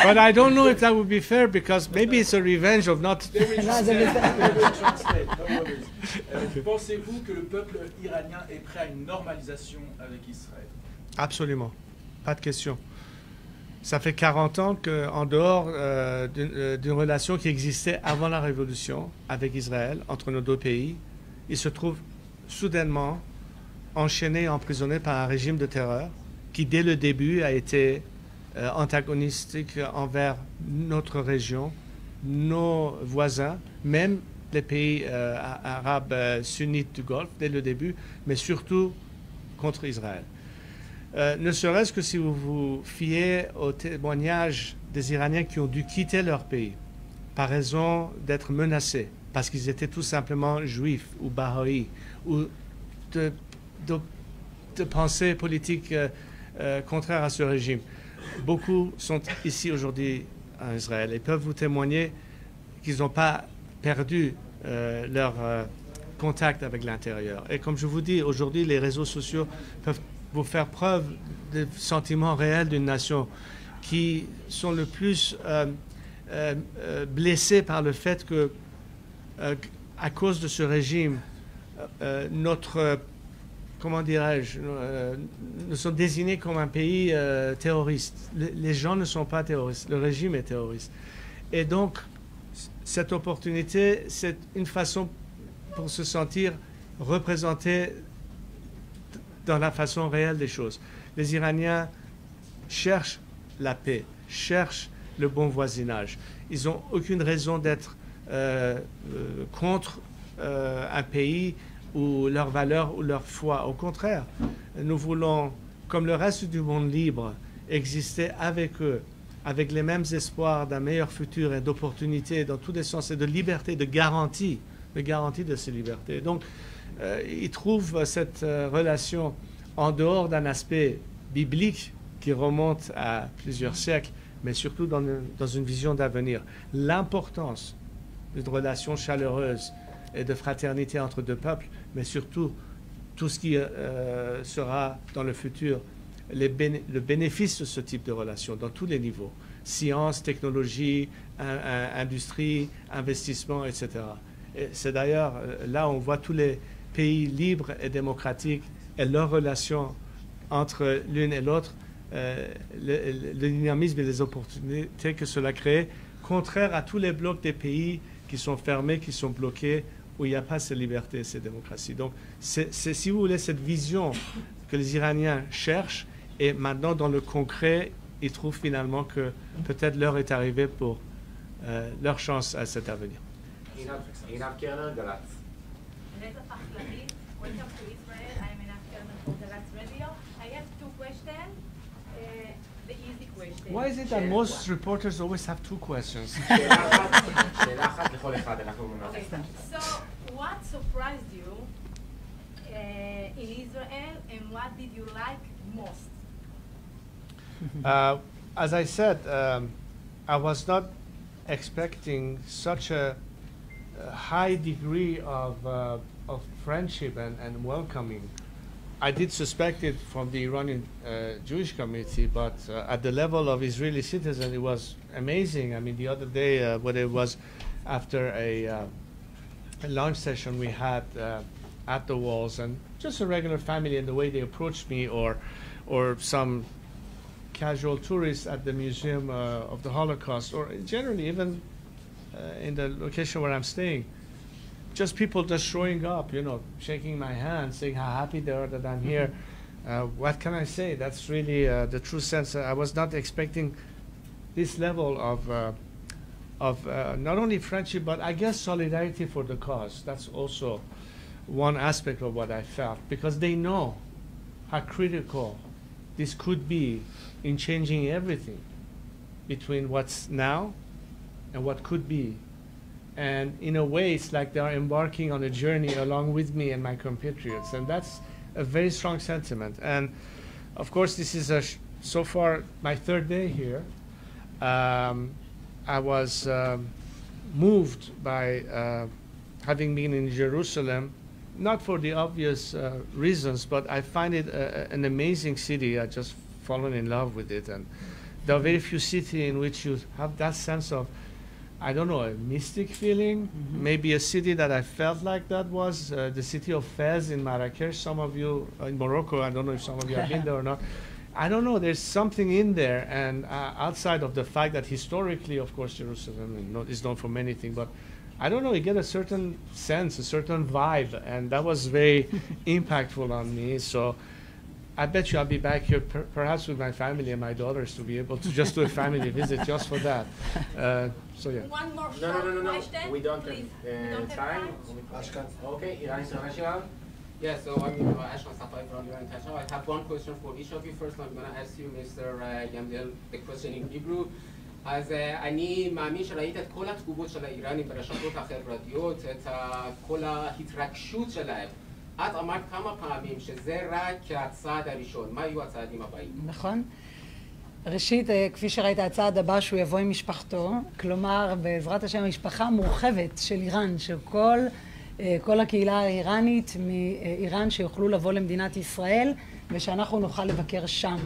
But I don't know if that would be fair because maybe it's a revenge of not... They will translate, no worries. Pensez-vous que le peuple iranien est prêt à une normalisation avec Israël? Absolument. Pas de question. Ça fait 40 ans qu'en dehors d'une relation qui existait avant la Révolution avec Israël, entre nos deux pays, il se trouve soudainement enchaîné et emprisonné par un régime de terreur qui, dès le début, a été antagonistique envers notre région, nos voisins, même les pays arabes sunnites du Golfe, dès le début, mais surtout contre Israël. Ne serait-ce que si vous vous fiez aux témoignages des Iraniens qui ont dû quitter leur pays par raison d'être menacés, parce qu'ils étaient tout simplement juifs ou bahaïs, ou de pensée politique contraire à ce régime. Beaucoup sont ici aujourd'hui en Israël et peuvent vous témoigner qu'ils n'ont pas perdu leur contact avec l'intérieur. Et comme je vous dis, aujourd'hui, les réseaux sociaux peuvent vous faire preuve des sentiments réels d'une nation qui sont le plus blessés par le fait que, à cause de ce régime, notre, comment dirais-je, nous sommes désignés comme un pays terroriste. Les gens ne sont pas terroristes, le régime est terroriste. Et donc, cette opportunité, c'est une façon pour se sentir représenté dans la façon réelle des choses. Les Iraniens cherchent la paix, cherchent le bon voisinage. Ils n'ont aucune raison d'être contre un pays ou leurs valeurs ou leur foi. Au contraire, nous voulons, comme le reste du monde libre, exister avec eux, avec les mêmes espoirs d'un meilleur futur et d'opportunités dans tous les sens et de liberté, de garantie de garantie de ces libertés. Donc, il trouve cette relation en dehors d'un aspect biblique qui remonte à plusieurs siècles, mais surtout dans une vision d'avenir. L'importance d'une relation chaleureuse et de fraternité entre deux peuples, mais surtout tout ce qui sera dans le futur, le bénéfice de ce type de relation dans tous les niveaux, science, technologie, industrie, investissement, etc. Et c'est d'ailleurs là où on voit tous les pays libres et démocratiques et leurs relations entre l'une et l'autre, le dynamisme et les opportunités que cela crée, contraire à tous les blocs des pays qui sont fermés, qui sont bloqués, où il n'y a pas cette liberté et cette démocratie. Donc, c'est, si vous voulez, cette vision que les Iraniens cherchent, et maintenant, dans le concret, ils trouvent finalement que peut-être l'heure est arrivée pour leur chance à cet avenir. עינב קרנר, גל"צ. Reza Pahlavy, welcome to Israel. I'm Einaf Kerner from Galatz Radio. I have two questions. The easy question. Why is it that most reporters always have two questions? שאלה אחת לכל אחד, אנחנו Okay. So, what surprised you in Israel, and what did you like most? As I said, I was not expecting such a high degree of friendship and welcoming. I did suspect it from the Iranian Jewish community, but at the level of Israeli citizens, it was amazing. I mean, the other day, when it was after a lunch session we had at the walls, and just a regular family, and the way they approached me, or some casual tourists at the Museum of the Holocaust, or generally even in the location where I'm staying, just people just showing up, you know, shaking my hand, saying how happy they are that I'm here. What can I say? That's really the true sense. I was not expecting this level of not only friendship, but I guess solidarity for the cause. That's also one aspect of what I felt, because they know how critical this could be in changing everything between what's now and what could be. And in a way, it's like they are embarking on a journey along with me and my compatriots. And that's a very strong sentiment. And of course, this is so far my third day here. I was moved by having been in Jerusalem, not for the obvious reasons, but I find it an amazing city. I just fallen in love with it. And there are very few cities in which you have that sense of, I don't know, a mystic feeling. Maybe a city that I felt like that was the city of Fez in Marrakesh. Some of you in Morocco, I don't know if some of you have been there or not. I don't know, there's something in there, and outside of the fact that historically, of course, Jerusalem is known for many things, but I don't know, you get a certain sense, a certain vibe, and that was very impactful on me. So I bet you I'll be back here, perhaps with my family and my daughters, to be able to just do a family visit just for that. So yeah. One more No, question. we don't please. have time. Okay, Iran International. Yes, so I'm Ashkan Safai from Iran International. I have one question for each of you. First, I'm going to ask you, Mr. Gmaliel, the question in Hebrew. אז אני מאמין שראית את כל התגובות של האיראנים ברשתות החברתיות, את כל ההתרגשות שלהם. את אמרת כמה פעמים שזה רק הצעד הראשון. מה יהיו הצעדים הבאים? נכון. ראשית, כפי שראית, הצעד הבא שהוא יבוא עם משפחתו, כלומר, בעזרת השם, המשפחה המורחבת של איראן, של כל הקהילה האיראנית מאיראן שיוכלו לבוא למדינת ישראל, ושאנחנו נוכל לבקר שם.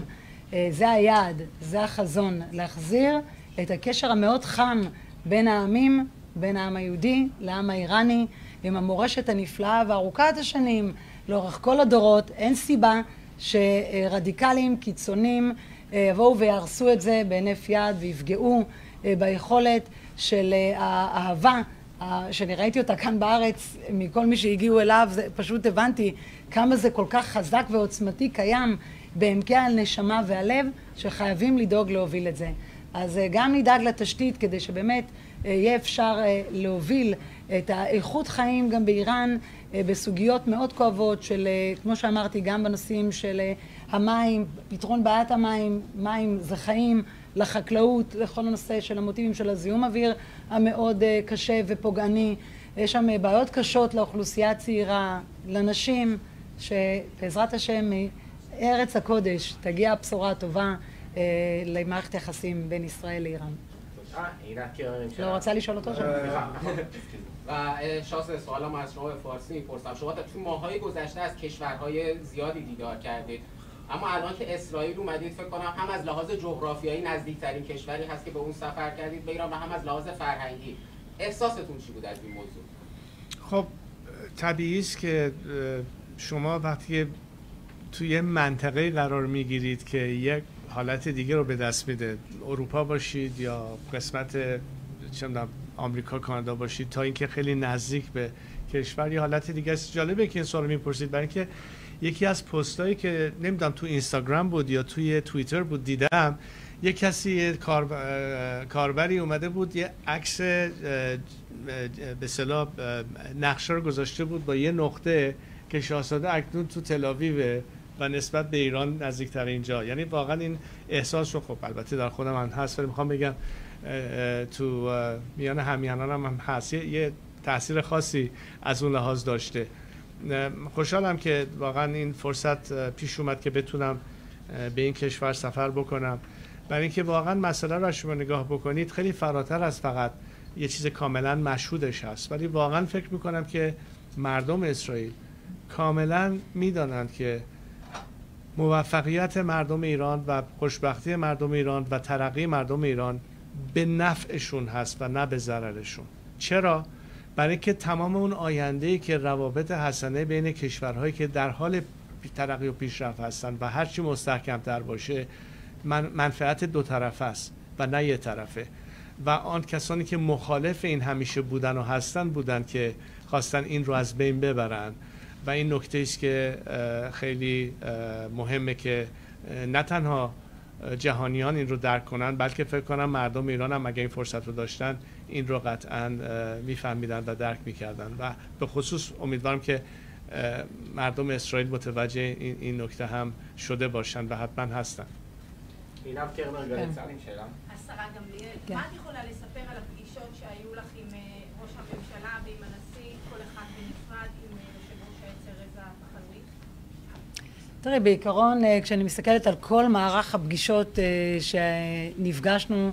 זה היעד, זה החזון, להחזיר את הקשר המאוד חם בין העמים, בין העם היהודי לעם האיראני, עם המורשת הנפלאה וארוכת השנים, לאורך כל הדורות. אין סיבה שרדיקלים, קיצונים, יבואו ויהרסו את זה בהינף יד ויפגעו ביכולת של האהבה, שאני ראיתי אותה כאן בארץ מכל מי שהגיעו אליו. זה פשוט הבנתי כמה זה כל כך חזק ועוצמתי קיים בעמקי הנשמה והלב, שחייבים לדאוג להוביל את זה. אז גם נדאג לתשתית כדי שבאמת יהיה אפשר להוביל את האיכות חיים גם באיראן בסוגיות מאוד כואבות של, כמו שאמרתי, גם בנושאים של המים, פתרון בעיית המים, מים זה חיים, לחקלאות, לכל הנושא של המוטיבים של הזיהום אוויר המאוד קשה ופוגעני, יש שם בעיות קשות לאוכלוסייה הצעירה, לנשים, שבעזרת השם מארץ הקודש תגיע הבשורה הטובה למערכת יחסים בין ישראל לאיראן. לא רוצה לשאול אותו שם? و شاس سوالم از شما به فارسی میپرسم. شما تو ماه‌های گذشته از کشورهای زیادی دیدار کردید، اما الان که اسرائیل اومدید فکر کنم هم از لحاظ جغرافیایی نزدیکترین کشوری هست که به اون سفر کردید به ایران و هم از لحاظ فرهنگی. احساستون چی بود از این موضوع؟ خب طبیعی است که شما وقتی توی منطقه قرار میگیرید که یک حالت دیگه رو به دست میده، اروپا باشید یا قسمت آمریکا کانادا باشید، تا اینکه خیلی نزدیک به کشور یه حالت دیگه است. جالبه که این سوال میپرسید، برای اینکه یکی از پستایی که نمیدونم تو اینستاگرام بود یا توی توییتر بود دیدم، یک کسی کاربری اومده بود یه عکس به اصطلاح نقشه رو گذاشته بود با یه نقطه که شاهزاده اکنون تو تل‌آویو و نسبت به ایران نزدیکترین جا. یعنی واقعا این احساس رو، خب البته در خودم هم هست، ولی میخوام بگم تو میان همیهنانم هم هست، یه تاثیر خاصی از اون لحاظ داشته. خوشحالم که واقعا این فرصت پیش اومد که بتونم به این کشور سفر بکنم، برای اینکه واقعا مسئله رو شما نگاه بکنید خیلی فراتر از فقط یه چیز کاملا مشهودش هست. ولی واقعا فکر میکنم که مردم اسرائیل کاملا میدانند که موفقیت مردم ایران و خوشبختی مردم ایران و ترقی مردم ایران به نفعشون هست و نه به ضررشون. چرا؟ برای اینکه تمام اون آینده‌ای که روابط حسنه بین کشورهایی که در حال ترقی و پیشرفت هستن و هرچی مستحکم‌تر باشه منفعت دو طرفه است و نه یک طرفه. و آن کسانی که مخالف این همیشه بودن و هستن بودن که خواستن این رو از بین ببرن. و این نکته است که خیلی مهمه که نه تنها جهانیان این رو درک کنن، بلکه فکر کنم مردم ایران هم اگه این فرصت رو داشتن این رو قطعا میفهمیدن و درک میکردن. و به خصوص امیدوارم که مردم اسرائیل متوجه این نکته هم شده בاشن و حتما هستن. עינב קרנר, גלי צה"ל עם שאלה. השרה גמליאל, מה את יכולה לספר על הפגישות שהיו לך עם ראש הממשלה ועם הנשיא, כל אחד בנפרד, עם יושב ראש העצר פהלווי? תראי, בעיקרון כשאני מסתכלת על כל מערך הפגישות שנפגשנו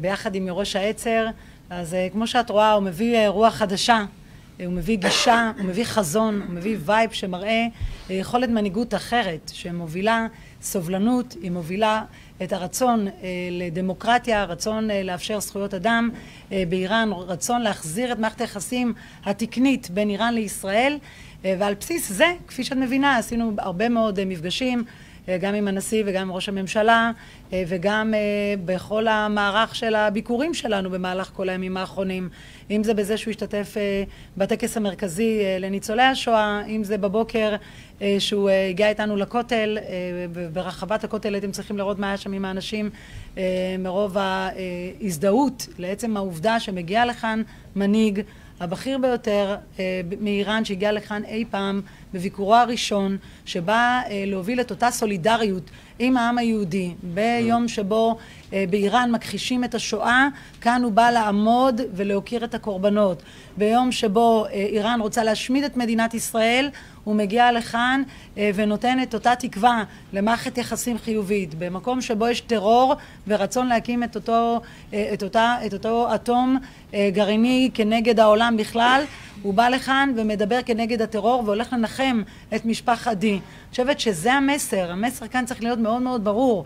ביחד עם יורש העצר, אז כמו שאת רואה הוא מביא רוח חדשה, הוא מביא גישה, הוא מביא חזון, הוא מביא וייב שמראה יכולת מנהיגות אחרת שמובילה סובלנות, היא מובילה את הרצון לדמוקרטיה, רצון לאפשר זכויות אדם באיראן, רצון להחזיר את מערכת היחסים התקנית בין איראן לישראל, ועל בסיס זה, כפי שאת מבינה, עשינו הרבה מאוד מפגשים, גם עם הנשיא וגם עם ראש הממשלה, וגם בכל המערך של הביקורים שלנו במהלך כל הימים האחרונים, אם זה בזה שהוא השתתף בטקס המרכזי לניצולי השואה, אם זה בבוקר שהוא הגיע איתנו לכותל, ברחבת הכותל אתם צריכים לראות מה היה שם עם האנשים, מרוב ההזדהות לעצם העובדה שמגיע לכאן מנהיג הבכיר ביותר מאיראן שהגיע לכאן אי פעם בביקורו הראשון, שבא להוביל את אותה סולידריות עם העם היהודי ביום שבו באיראן מכחישים את השואה. כאן הוא בא לעמוד ולהוקיר את הקורבנות. ביום שבו איראן רוצה להשמיד את מדינת ישראל, הוא מגיע לכאן ונותן את אותה תקווה למערכת יחסים חיובית. במקום שבו יש טרור ורצון להקים את אותו אטום גרעיני כנגד העולם בכלל, הוא בא לכאן ומדבר כנגד הטרור והולך לנחם את משפחת די. אני חושבת שזה המסר. המסר כאן צריך להיות מאוד מאוד ברור.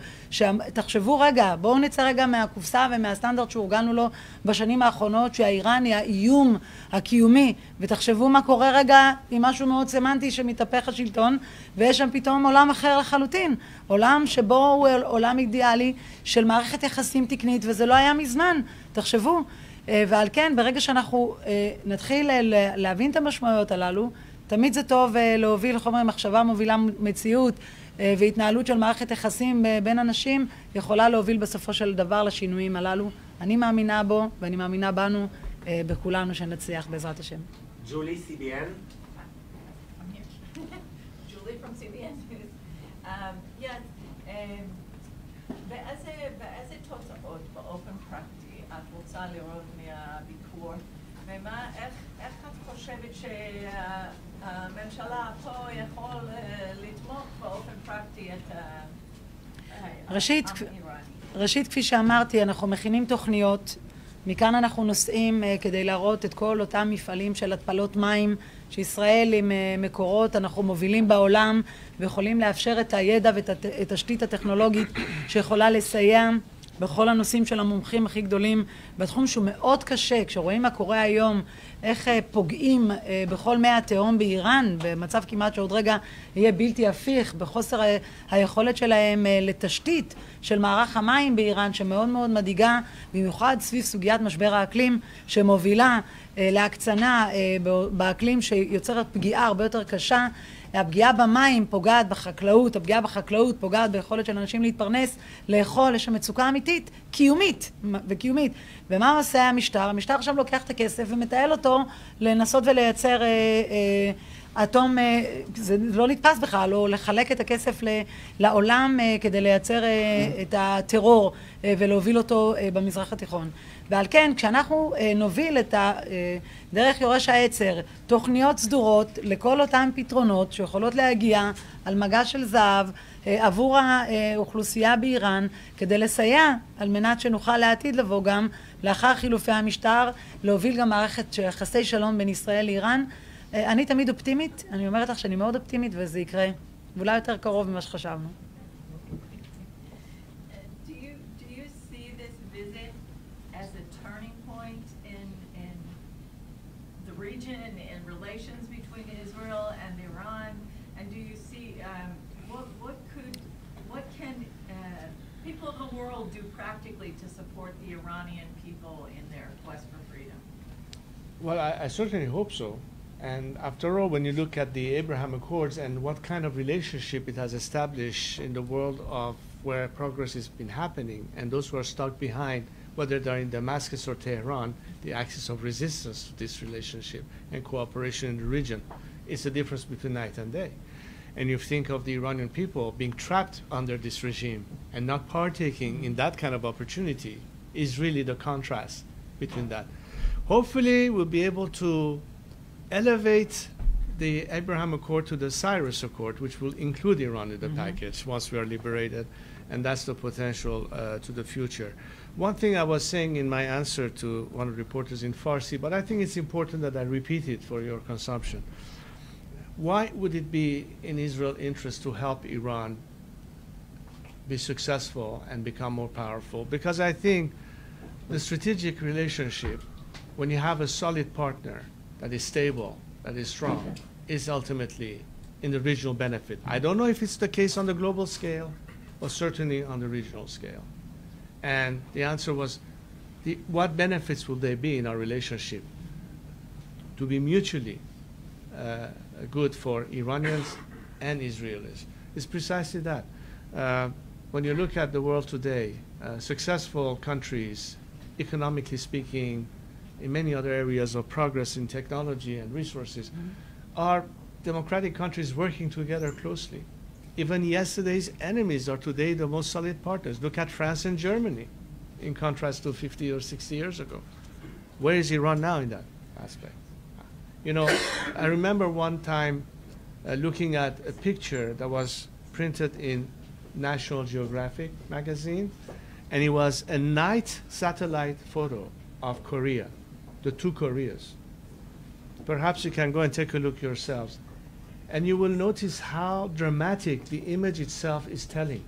תחשבו רגע, בואו נצא רגע מהקופסה ומהסטנדרט שהורגלנו לו בשנים האחרונות, שהאיראני, האיום הקיומי, ותחשבו מה קורה רגע עם משהו מאוד סמנטי שמתהפך השלטון, ויש שם פתאום עולם אחר לחלוטין. עולם שבו הוא עולם אידיאלי של מערכת יחסים תקנית, וזה לא היה מזמן. תחשבו. ועל כן, ברגע שאנחנו נתחיל להבין את המשמעויות הללו, תמיד זה טוב להוביל חומר מחשבה מובילה מציאות, והתנהלות של מערכת יחסים בין אנשים יכולה להוביל בסופו של דבר לשינויים הללו. אני מאמינה בו ואני מאמינה בנו, בכולנו, שנצליח בעזרת השם. ג'ולי, CBN. Julie from CBN. באיזה תוצאות באופן פרקטי את רוצה לראות מהביקור, ואיך איך את חושבת שהממשלה פה יכול לתמוך באופן פרקטי את ראשית, כפי שאמרתי, אנחנו מכינים תוכניות. מכאן אנחנו נוסעים כדי להראות את כל אותם מפעלים של התפלות מים שישראל עם מקורות אנחנו מובילים בעולם ויכולים לאפשר את הידע ואת התשתית הטכנולוגית שיכולה לסייע בכל הנושאים של המומחים הכי גדולים בתחום שהוא מאוד קשה. כשרואים מה קורה היום, איך פוגעים בכל מי התהום באיראן, במצב כמעט שעוד רגע יהיה בלתי הפיך, בחוסר היכולת שלהם לתשתית של מערך המים באיראן שמאוד מאוד מדאיגה, במיוחד סביב סוגיית משבר האקלים שמובילה להקצנה באקלים שיוצרת פגיעה הרבה יותר קשה. הפגיעה במים פוגעת בחקלאות, הפגיעה בחקלאות פוגעת ביכולת של אנשים להתפרנס, לאכול. יש שם מצוקה אמיתית, קיומית וקיומית. ומה עושה המשטר? המשטר עכשיו לוקח את הכסף ומתעל אותו לנסות ולייצר אטום, זה לא נתפס בכלל, או לחלק את הכסף לעולם כדי לייצר את הטרור ולהוביל אותו במזרח התיכון. ועל כן, כשאנחנו נוביל את דרך יורש העצר, תוכניות סדורות לכל אותם פתרונות שיכולות להגיע על מגש של זהב עבור האוכלוסייה באיראן, כדי לסייע על מנת שנוכל לעתיד לבוא גם לאחר חילופי המשטר, להוביל גם מערכת של יחסי שלום בין ישראל לאיראן. אני תמיד אופטימית, אני אומרת לך שאני מאוד אופטימית וזה יקרה, ואולי יותר קרוב ממה שחשבנו. practically to support the Iranian people in their quest for freedom? Well, I certainly hope so. And after all, when you look at the Abraham Accords and what kind of relationship it has established in the world of where progress has been happening, and those who are stuck behind, whether they're in Damascus or Tehran, the axis of resistance to this relationship and cooperation in the region, it's the difference between night and day. And you think of the Iranian people being trapped under this regime and not partaking in that kind of opportunity is really the contrast between that. Hopefully we'll be able to elevate the Abraham Accord to the Cyrus Accord, which will include Iran in the package once we are liberated, and that's the potential to the future. One thing I was saying in my answer to one of the reporters in Farsi, but I think it's important that I repeat it for your consumption. Why would it be in Israel's interest to help Iran be successful and become more powerful? Because I think the strategic relationship, when you have a solid partner that is stable, that is strong, is ultimately in the regional benefit. I don't know if it's the case on the global scale, but certainly on the regional scale. And the answer was, what benefits will there be in our relationship to be mutually good for Iranians and Israelis? It's precisely that. When you look at the world today, successful countries, economically speaking, in many other areas of progress in technology and resources, are democratic countries working together closely. Even yesterday's enemies are today the most solid partners. Look at France and Germany, in contrast to 50 or 60 years ago. Where is Iran now in that aspect? You know, I remember one time looking at a picture that was printed in National Geographic magazine, and it was a night satellite photo of Korea, the two Koreas. Perhaps you can go and take a look yourselves, and you will notice how dramatic the image itself is telling.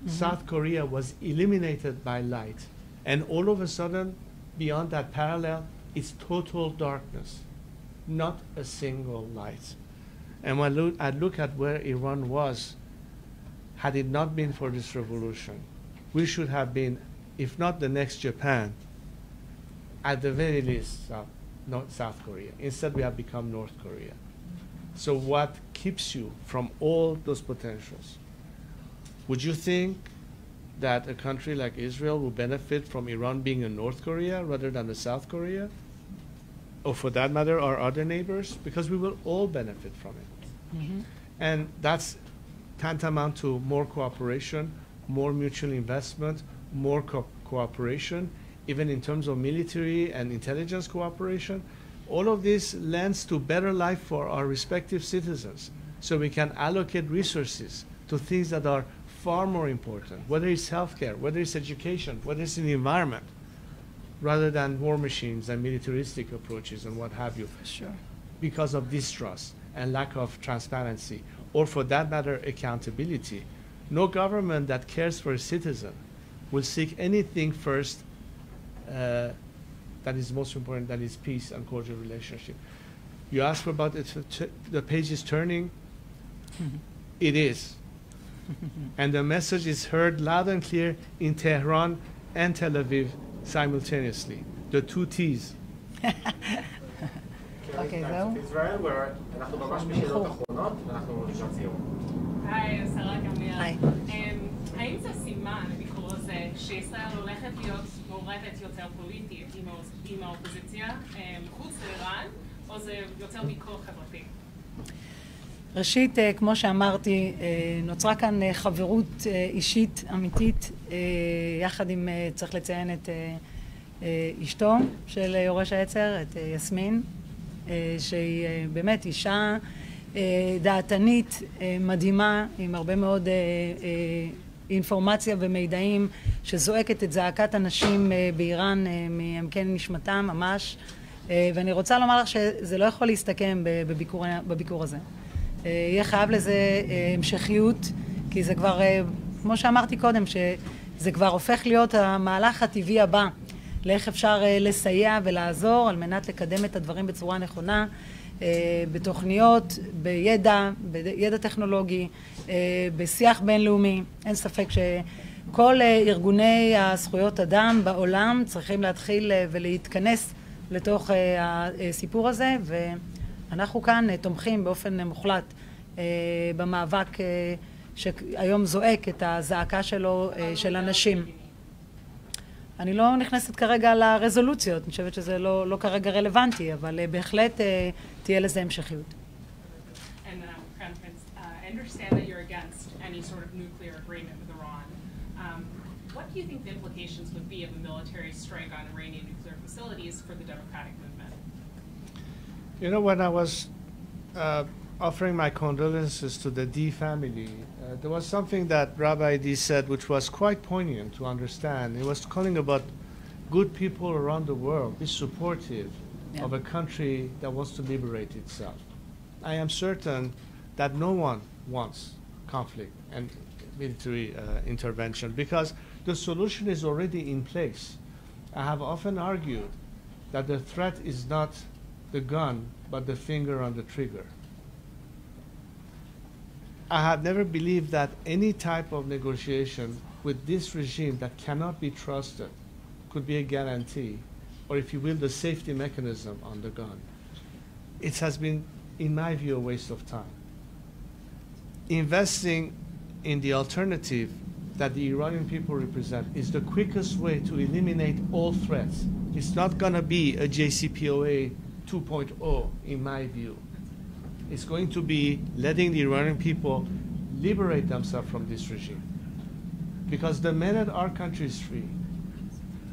South Korea was eliminated by light, and all of a sudden, beyond that parallel, it's total darkness. Not a single light. And when I look at where Iran was, had it not been for this revolution, we should have been, if not the next Japan, at the very least South Korea. Instead, we have become North Korea. So what keeps you from all those potentials? Would you think that a country like Israel will benefit from Iran being a North Korea rather than a South Korea? Or for that matter, our other neighbors? Because we will all benefit from it. And that's tantamount to more cooperation, more mutual investment, more cooperation, even in terms of military and intelligence cooperation. All of this lends to better life for our respective citizens, so we can allocate resources to things that are far more important, whether it's healthcare, whether it's education, whether it's in the environment, rather than war machines and militaristic approaches and what have you. Sure. Because of distrust and lack of transparency, or for that matter, accountability. No government that cares for a citizen will seek anything first that is most important, that is peace and cordial relationship. You asked about it, the page is turning. It is. And the message is heard loud and clear in Tehran and Tel Aviv simultaneously. The two T's. אוקיי, זהו. ישראל, אנחנו ממש בשאלות אחרונות, ואנחנו נשאר ציון. היי, השרה גמליאל. היי. האם זה סימן לביקור הזה שישראל הולכת להיות מעורבת יותר פוליטית עם האופוזיציה מחוץ לאיראן, או זה יותר ביקור חברתי? ראשית, כמו שאמרתי, נוצרה כאן חברות אישית אמיתית, יחד עם, צריך לציין את אשתו של יורש העצר, את יסמין, שהיא באמת אישה דעתנית מדהימה, עם הרבה מאוד אינפורמציה ומידעים, שזועקת את זעקת הנשים באיראן מעמקי נשמתם ממש, ואני רוצה לומר לך שזה לא יכול להסתכם בביקור הזה. יהיה חייב לזה המשכיות, כי זה כבר, כמו שאמרתי קודם, שזה כבר הופך להיות המהלך הטבעי הבא, לאיך אפשר לסייע ולעזור על מנת לקדם את הדברים בצורה נכונה, בתוכניות, בידע טכנולוגי, בשיח בינלאומי. אין ספק שכל ארגוני הזכויות אדם בעולם צריכים להתחיל ולהתכנס לתוך הסיפור הזה, ואנחנו כאן תומכים באופן מוחלט במאבק שהיום זועק את הזעקה שלו של אנשים. אני לא נכנסת כרגע לרזולוציות, אני חושבת שזה לא כרגע רלוונטי, אבל בהחלט תהיה לזה המשכיות. I understand that you're against any sort of nuclear agreement with Iran. What do you think the implications would be of a military strike on Iranian nuclear facilities for the democratic movement? You know, when I was offering my condolences to the D family, there was something that Rabbi D said which was quite poignant to understand. He was calling about good people around the world, be supportive of a country that wants to liberate itself. I am certain that no one wants conflict and military intervention, because the solution is already in place. I have often argued that the threat is not the gun, but the finger on the trigger. I have never believed that any type of negotiation with this regime that cannot be trusted could be a guarantee, or if you will, the safety mechanism on the gun. It has been, in my view, a waste of time. Investing in the alternative that the Iranian people represent is the quickest way to eliminate all threats. It's not going to be a JCPOA 2.0, in my view. It's going to be letting the Iranian people liberate themselves from this regime. Because the minute our country is free,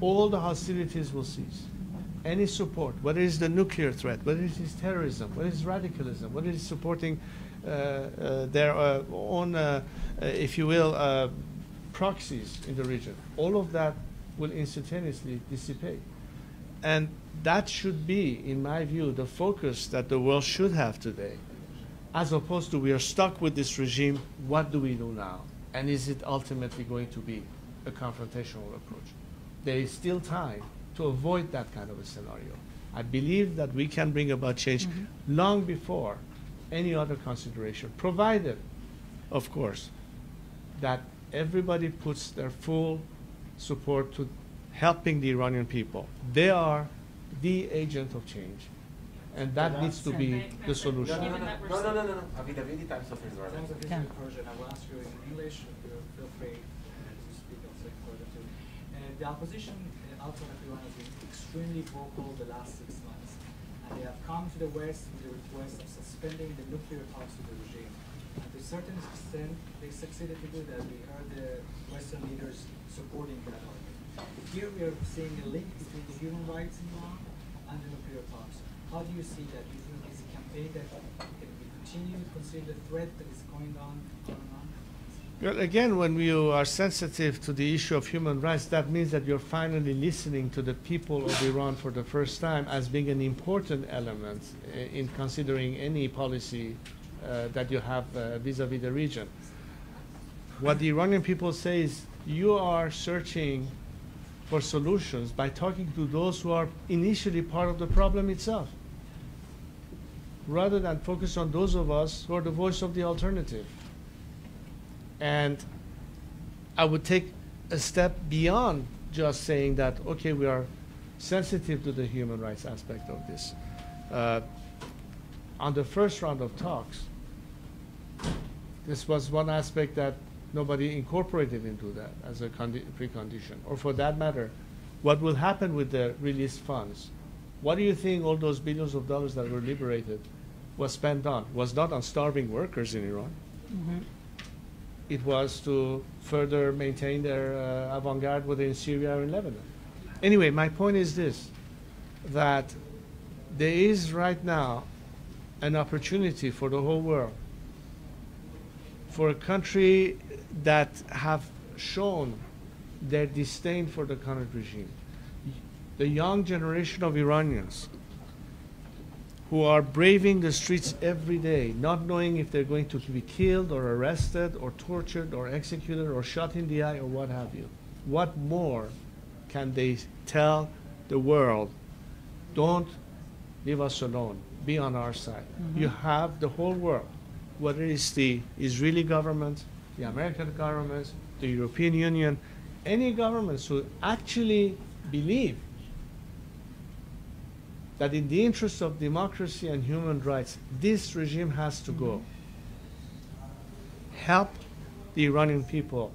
all the hostilities will cease. Any support, whether it's the nuclear threat, whether it is terrorism, whether it's radicalism, whether it's supporting their own, if you will, proxies in the region, all of that will instantaneously dissipate. And that should be, in my view, the focus that the world should have today, as opposed to we are stuck with this regime, what do we do now? And is it ultimately going to be a confrontational approach? There is still time to avoid that kind of a scenario. I believe that we can bring about change long before any other consideration, provided, of course, that everybody puts their full support to helping the Iranian people. They are the agent of change, and that needs to be the solution. No. Avidavidi, Times of Israel. Persian. I will ask you in English. Feel free to speak also in further too. The opposition outside of Iran has been extremely vocal the last 6 months, and they have come to the West with the request of suspending the nuclear talks to the regime. And to a certain extent, they succeeded to do that. We heard the Western leaders supporting that argument. Here we are seeing a link between the human rights in Iran and the nuclear talks. how do you see that? Do you think it's a campaign that can be continued, consider the threat that is going on? Well, again, when you are sensitive to the issue of human rights, that means that you're finally listening to the people of Iran for the first time as being an important element in considering any policy that you have vis-a-vis the region. What the Iranian people say is, you are searching for solutions by talking to those who are initially part of the problem itself, rather than focus on those of us who are the voice of the alternative. And I would take a step beyond just saying that, okay, we are sensitive to the human rights aspect of this. On the first round of talks, this was one aspect that nobody incorporated into that as a precondition. Or for that matter, what will happen with the released funds? What do you think all those billions of dollars that were liberated was spent on? Was not on starving workers in Iran. Mm-hmm. It was to further maintain their avant-garde, whether in Syria or in Lebanon. Anyway, my point is this, that there is right now an opportunity for the whole world, for a country that have shown their disdain for the current regime. The young generation of Iranians who are braving the streets every day, not knowing if they're going to be killed or arrested or tortured or executed or shot in the eye or what have you. What more can they tell the world? Don't leave us alone. Be on our side. Mm-hmm. You have the whole world, whether it's the Israeli government, the American government, the European Union, any governments who actually believe that in the interest of democracy and human rights, this regime has to go. Help the Iranian people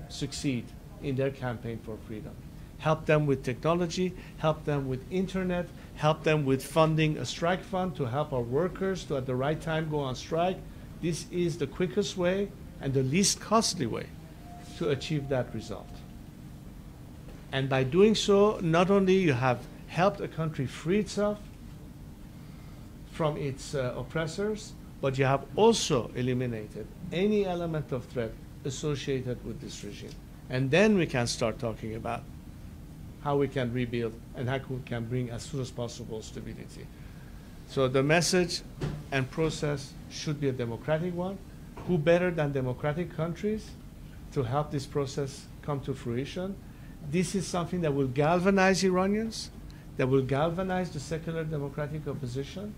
succeed in their campaign for freedom. Help them with technology, help them with internet, help them with funding a strike fund to help our workers to at the right time go on strike. This is the quickest way and the least costly way to achieve that result. And by doing so, not only you have helped a country free itself from its oppressors, but you have also eliminated any element of threat associated with this regime. And then we can start talking about how we can rebuild and how we can bring as soon as possible stability. So the message and process should be a democratic one. Who better than democratic countries to help this process come to fruition? This is something that will galvanize Iranians, that will galvanize the secular democratic opposition,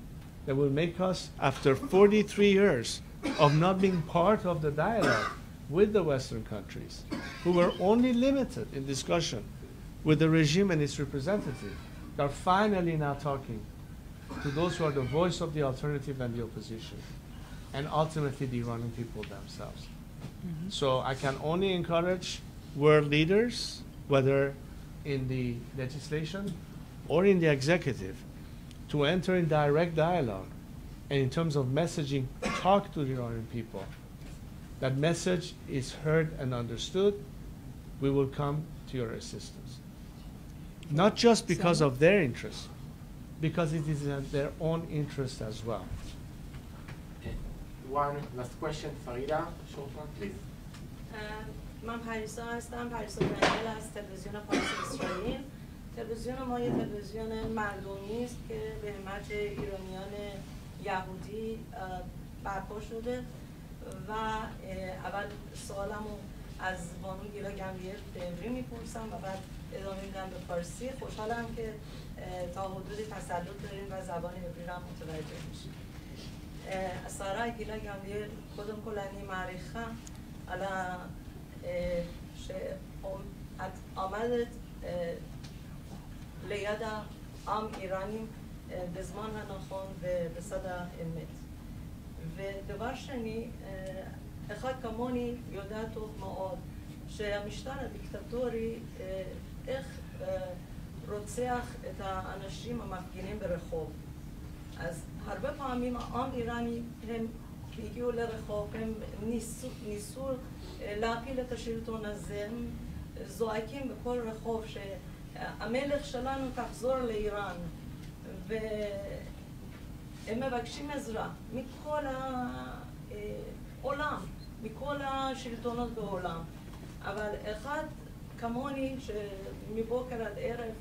that will make us, after 43 years of not being part of the dialogue with the Western countries, who were only limited in discussion with the regime and its representative, are finally now talking to those who are the voice of the alternative and the opposition, and ultimately the Iranian people themselves. Mm-hmm. So I can only encourage world leaders, whether in the legislation or in the executive, to enter in direct dialogue, and in terms of messaging, talk to the Iranian people. That message is heard and understood. We will come to your assistance. Not just because of their interest, because it is in their own interest as well. One last question, Farida, short one, please. من پریسا هستم، پریسا دانیل از تلویزیون پارس اسرائیل. تلویزیون ما یه تلویزیون مردمی است که به همت ایرانیان یهودی برپا شده و اول سوالمو از بانو گیلا گملیل به عبری میپرسم و بعد ادامه میدم به فارسی. خوشحالم که تا حدودی تسلط داریم و زبان عبری را متوجه میشیم. השרה גילה גמליאל, קודם כל אני מעריכה על שאת עומדת ליד העם איראני בזמן הנכון ובצד האמת. ודבר שני, אחד כמוני יודע טוב מאוד שהמשטר הדיקטטורי איך רוצח את האנשים המפגינים ברחוב. אז הרבה פעמים העם איראני הם הגיעו לרחוב, הם ניסו להפיל את השלטון הזה, הם זועקים בכל רחוב שהמלך שלנו תחזור לאיראן. הם מבקשים עזרה מכל העולם, מכל השלטונות בעולם. אבל אחד כמוני, שמבוקר עד ערב,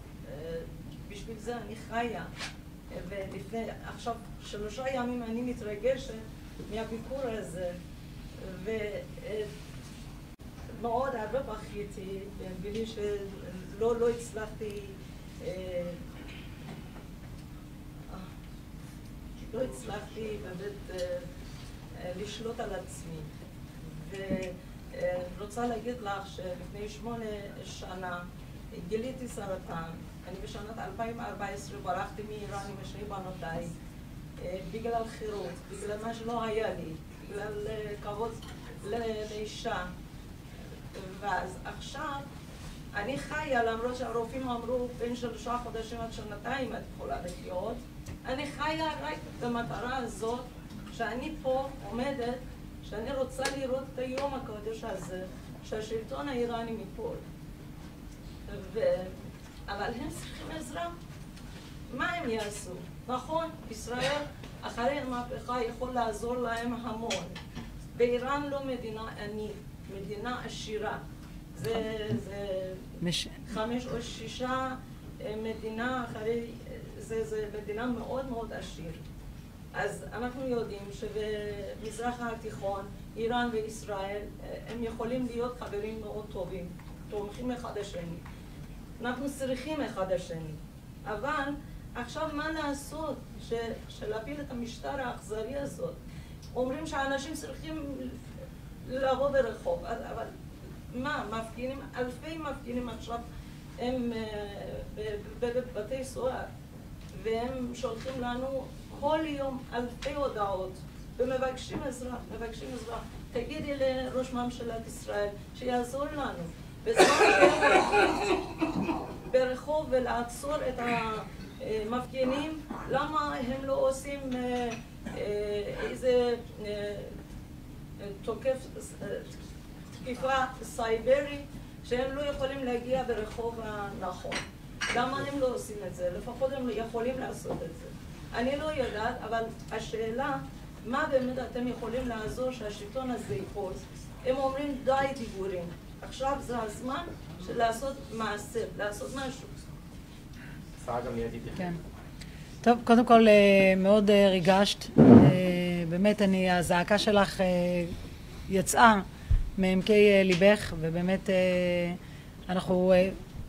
בשביל זה אני חיה, ולפני, עכשיו 3 ימים אני מתרגשת מהביקור הזה, ומאוד הרבה בכיתי, בלי שלא הצלחתי, באמת לשלוט על עצמי. ורוצה להגיד לך שלפני 8 שנה גיליתי סרטן. אני בשנת 2014 ברחתי מאיראן עם 2 בנותיי, בגלל חירות, בגלל מה שלא היה לי, בגלל כבוד לאישה. ואז עכשיו אני חיה, למרות שהרופאים אמרו בין 3 חודשים עד 2 את יכולה לחיות, אני חיה רק במטרה הזאת, שאני פה עומדת, שאני רוצה לראות את היום הקודש הזה, שהשלטון האיראני מפול. אבל הם צריכים עזרה. מה הם יעשו? נכון, ישראל אחרי המהפכה יכול לעזור להם המון. באיראן לא מדינה ענית, מדינה עשירה. זה 5 או 6 מדינה אחרי, זה מדינה מאוד מאוד עשיר. אז אנחנו יודעים שבמזרח התיכון, איראן וישראל, הם יכולים להיות חברים מאוד טובים, תומכים אחד השני. אנחנו צריכים אחד השני. אבל עכשיו מה לעשות שלהפיל את המשטר האכזרי הזאת? אומרים שאנשים צריכים לבוא ברחוב, אבל מה, מפגינים, אלפי מפגינים עכשיו הם בבתי סוהר, והם שולחים לנו כל יום אלפי הודעות ומבקשים עזרה, תגידי לראש ממשלת ישראל שיעזור לנו. בזמן שהם ברחוב ולעצור את המפגינים, למה הם לא עושים איזה תקיפה סייברית שהם לא יכולים להגיע ברחוב הנכון? למה הם לא עושים את זה? לפחות הם יכולים לעשות את זה. אני לא יודעת, אבל השאלה, מה באמת אתם יכולים לעזור שהשלטון הזה ייפול? הם אומרים די דיבורים. עכשיו זה הזמן של לעשות מעשה, לעשות משהו. השרה גמליאל תתייחס. כן. טוב, קודם כל מאוד ריגשת. באמת הזעקה שלך יצאה מעמקי ליבך, ובאמת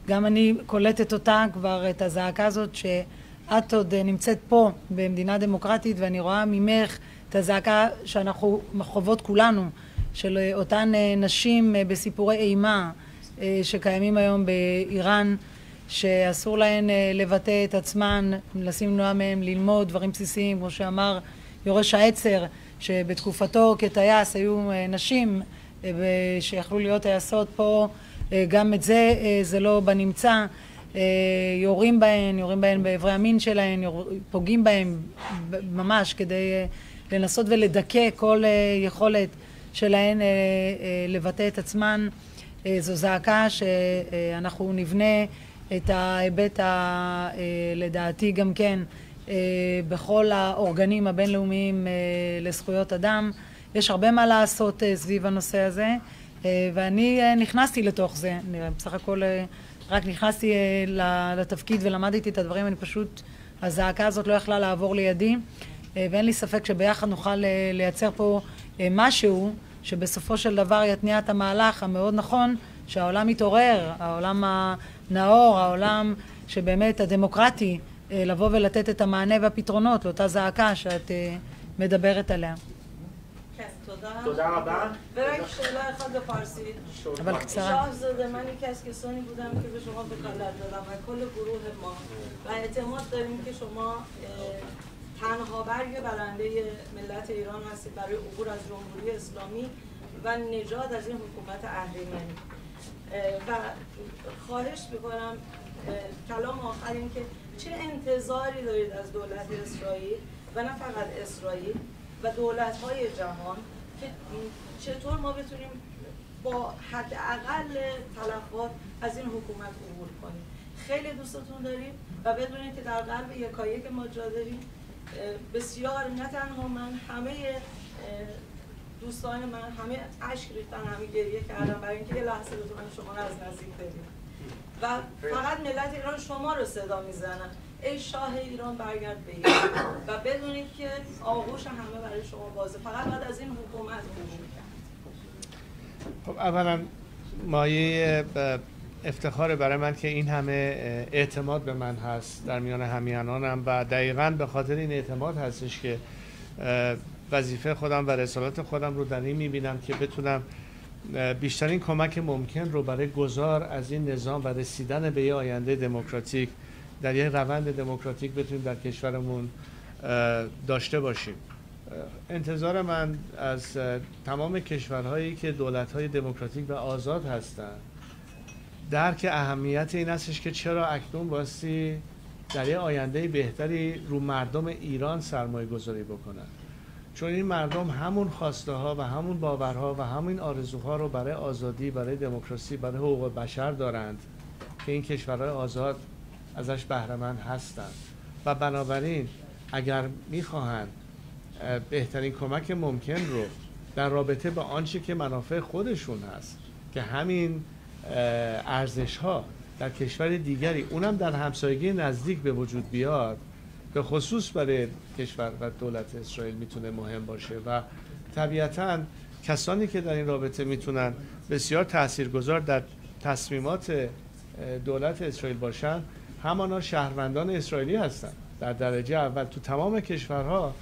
גם אני קולטת אותה כבר, את הזעקה הזאת שאת עוד נמצאת פה במדינה דמוקרטית, ואני רואה ממך את הזעקה שאנחנו חוות כולנו, של אותן נשים בסיפורי אימה שקיימים היום באיראן, שאסור להן לבטא את עצמן, לשים למנוע מהם ללמוד דברים בסיסיים, כמו שאמר יורש העצר, שבתקופתו כטייס היו נשים שיכלו להיות טייסות. פה גם את זה לא בנמצא. יורים בהן בעברי המין שלהן, פוגעים בהן ממש כדי לנסות ולדכא כל יכולת שלהן לבטא את עצמן. זו זעקה שאנחנו נבנה את ההיבט לדעתי גם כן בכל האורגנים הבינלאומיים לזכויות אדם. יש הרבה מה לעשות סביב הנושא הזה, ואני נכנסתי לתוך זה. בסך הכל רק נכנסתי לתפקיד ולמדתי את הדברים. אני פשוט, הזעקה הזאת לא יכלה לעבור לידי, ואין לי ספק שביחד נוכל לייצר פה משהו שבסופו של דבר יתניע את המהלך המאוד נכון, שהעולם יתעורר, העולם הנאור, העולם שבאמת הדמוקרטי, לבוא ולתת את המענה והפתרונות לאותה זעקה שאת מדברת עליה. כן, תודה. תודה רבה. ורק שאלה אחת בפרסית. אבל קצרה. شاه زاده منی کسانی بودم که به شما وکالت دادم و کل گروه ما و اعتماد داریم که شما تنها برگ برنده ملت ایران هستید برای عبور از جمهوری اسلامی و نجات از این حکومت اهریمنی. و خواهش میکنم کلام آخر این که چه انتظاری دارید از دولت اسرائیل و نه فقط اسرائیل و دولت‌های جهان که چطور ما بتونیم با حداقل تلفات از این حکومت عبور کنیم. خیلی دوستتون داریم و بدونید که در قلب یکایک ما جا داریم بسیار نه تنها من، همه دوستان من همه اشک ریختن، همه گریه کردن برای اینکه یه لحظه بتونن شما رو از نزدیک ببینن و فقط ملت ایران شما رو صدا میزنن ای شاه ایران برگرد به ایران و بدونید که آغوش همه برای شما بازه. فقط باید از این حکومت عبور کرد. خب اولا مایه افتخار برای من که این همه اعتماد به من هست در میان همیهنانم و دقیقاً به خاطر این اعتماد هستش که وظیفه خودم و رسالت خودم رو در این میبینم که بتونم بیشترین کمک ممکن رو برای گذار از این نظام و رسیدن به یه آینده دموکراتیک در یه روند دموکراتیک بتونیم در کشورمون داشته باشیم. انتظار من از تمام کشورهایی که دولت‌های دموکراتیک و آزاد هستند درک اهمیت این هستش که چرا اکنون بایستی در یه آینده بهتری رو مردم ایران سرمایه گذاری بکنن، چون این مردم همون خواسته ها و همون باورها و همین آرزوها رو برای آزادی، برای دموکراسی، برای حقوق بشر دارند که این کشورهای آزاد ازش بهره مند هستند و بنابراین اگر میخواهند بهترین کمک ممکن رو در رابطه با آنچه که منافع خودشون هست که همین ارزش ها در کشور دیگری اونم در همسایگی نزدیک به وجود بیاد، به خصوص برای کشور و دولت اسرائیل میتونه مهم باشه و طبیعتاً کسانی که در این رابطه میتونن بسیار تاثیرگذار در تصمیمات دولت اسرائیل باشن همانا شهروندان اسرائیلی هستن. در درجه اول تو تمام کشورها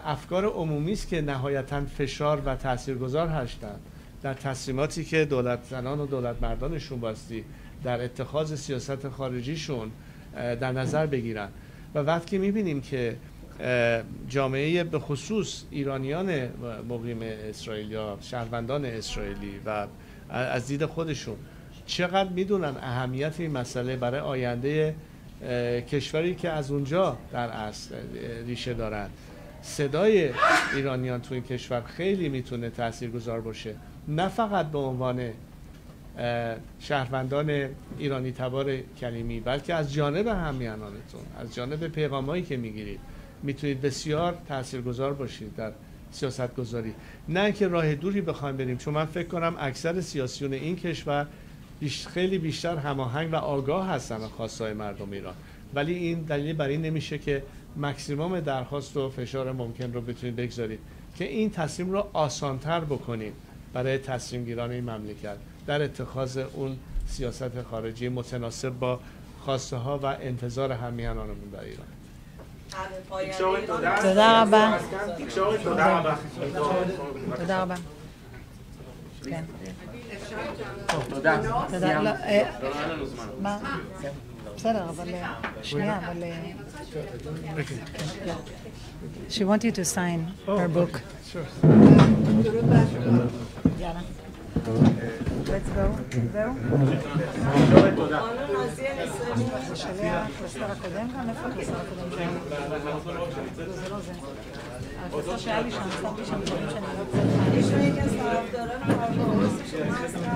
افکار عمومی است که نهایتاً فشار و تاثیرگذار هستند در تصمیماتی که دولت زنان و دولت مردانشون باستی در اتخاذ سیاست خارجیشون در نظر بگیرن. و وقتی میبینیم که جامعه به خصوص ایرانیان مقیم اسرائیل یا شهروندان اسرائیلی و از دید خودشون چقدر میدونن اهمیت این مسئله برای آینده کشوری که از اونجا در اصل ریشه دارن، صدای ایرانیان تو این کشور خیلی میتونه تاثیرگذار باشه، نه فقط به عنوان شهروندان ایرانی تبار کلیمی بلکه از جانب همیهنانتون، از جانب پیغامایی که میگیرید میتونید بسیار تاثیرگذار باشید در سیاست گذاری. نه که راه دوری بخوایم بریم، چون من فکر کنم اکثر سیاسیون این کشور خیلی بیشتر هماهنگ و آگاه هستن به خواستهای مردم ایران، ولی این دلیل بر این نمیشه که مکسیموم درخواست و فشار ممکن رو بتونید بگذارید که این تصمیم رو آسانتر بکنید برای تصمیم گیران این مملکت در اتخاذ اون سیاست خارجی متناسب با خواسته ها و انتظار همیهنانمون در ایران. תודה רבה. תודה רבה. כן. תודה. תודה. מה? בסדר, אבל שנייה, אבל... She wants you to sign her book. Sure. יאללה. Let's go. זהו? השליח לשר הקודם גם? איפה לשר הקודם שלנו? זה לא זה. הכסר שהיה לי שם, שמתי שם דברים שאני לא צריכה. יש לי כסר, דורנו, הרוסי שמאסקה.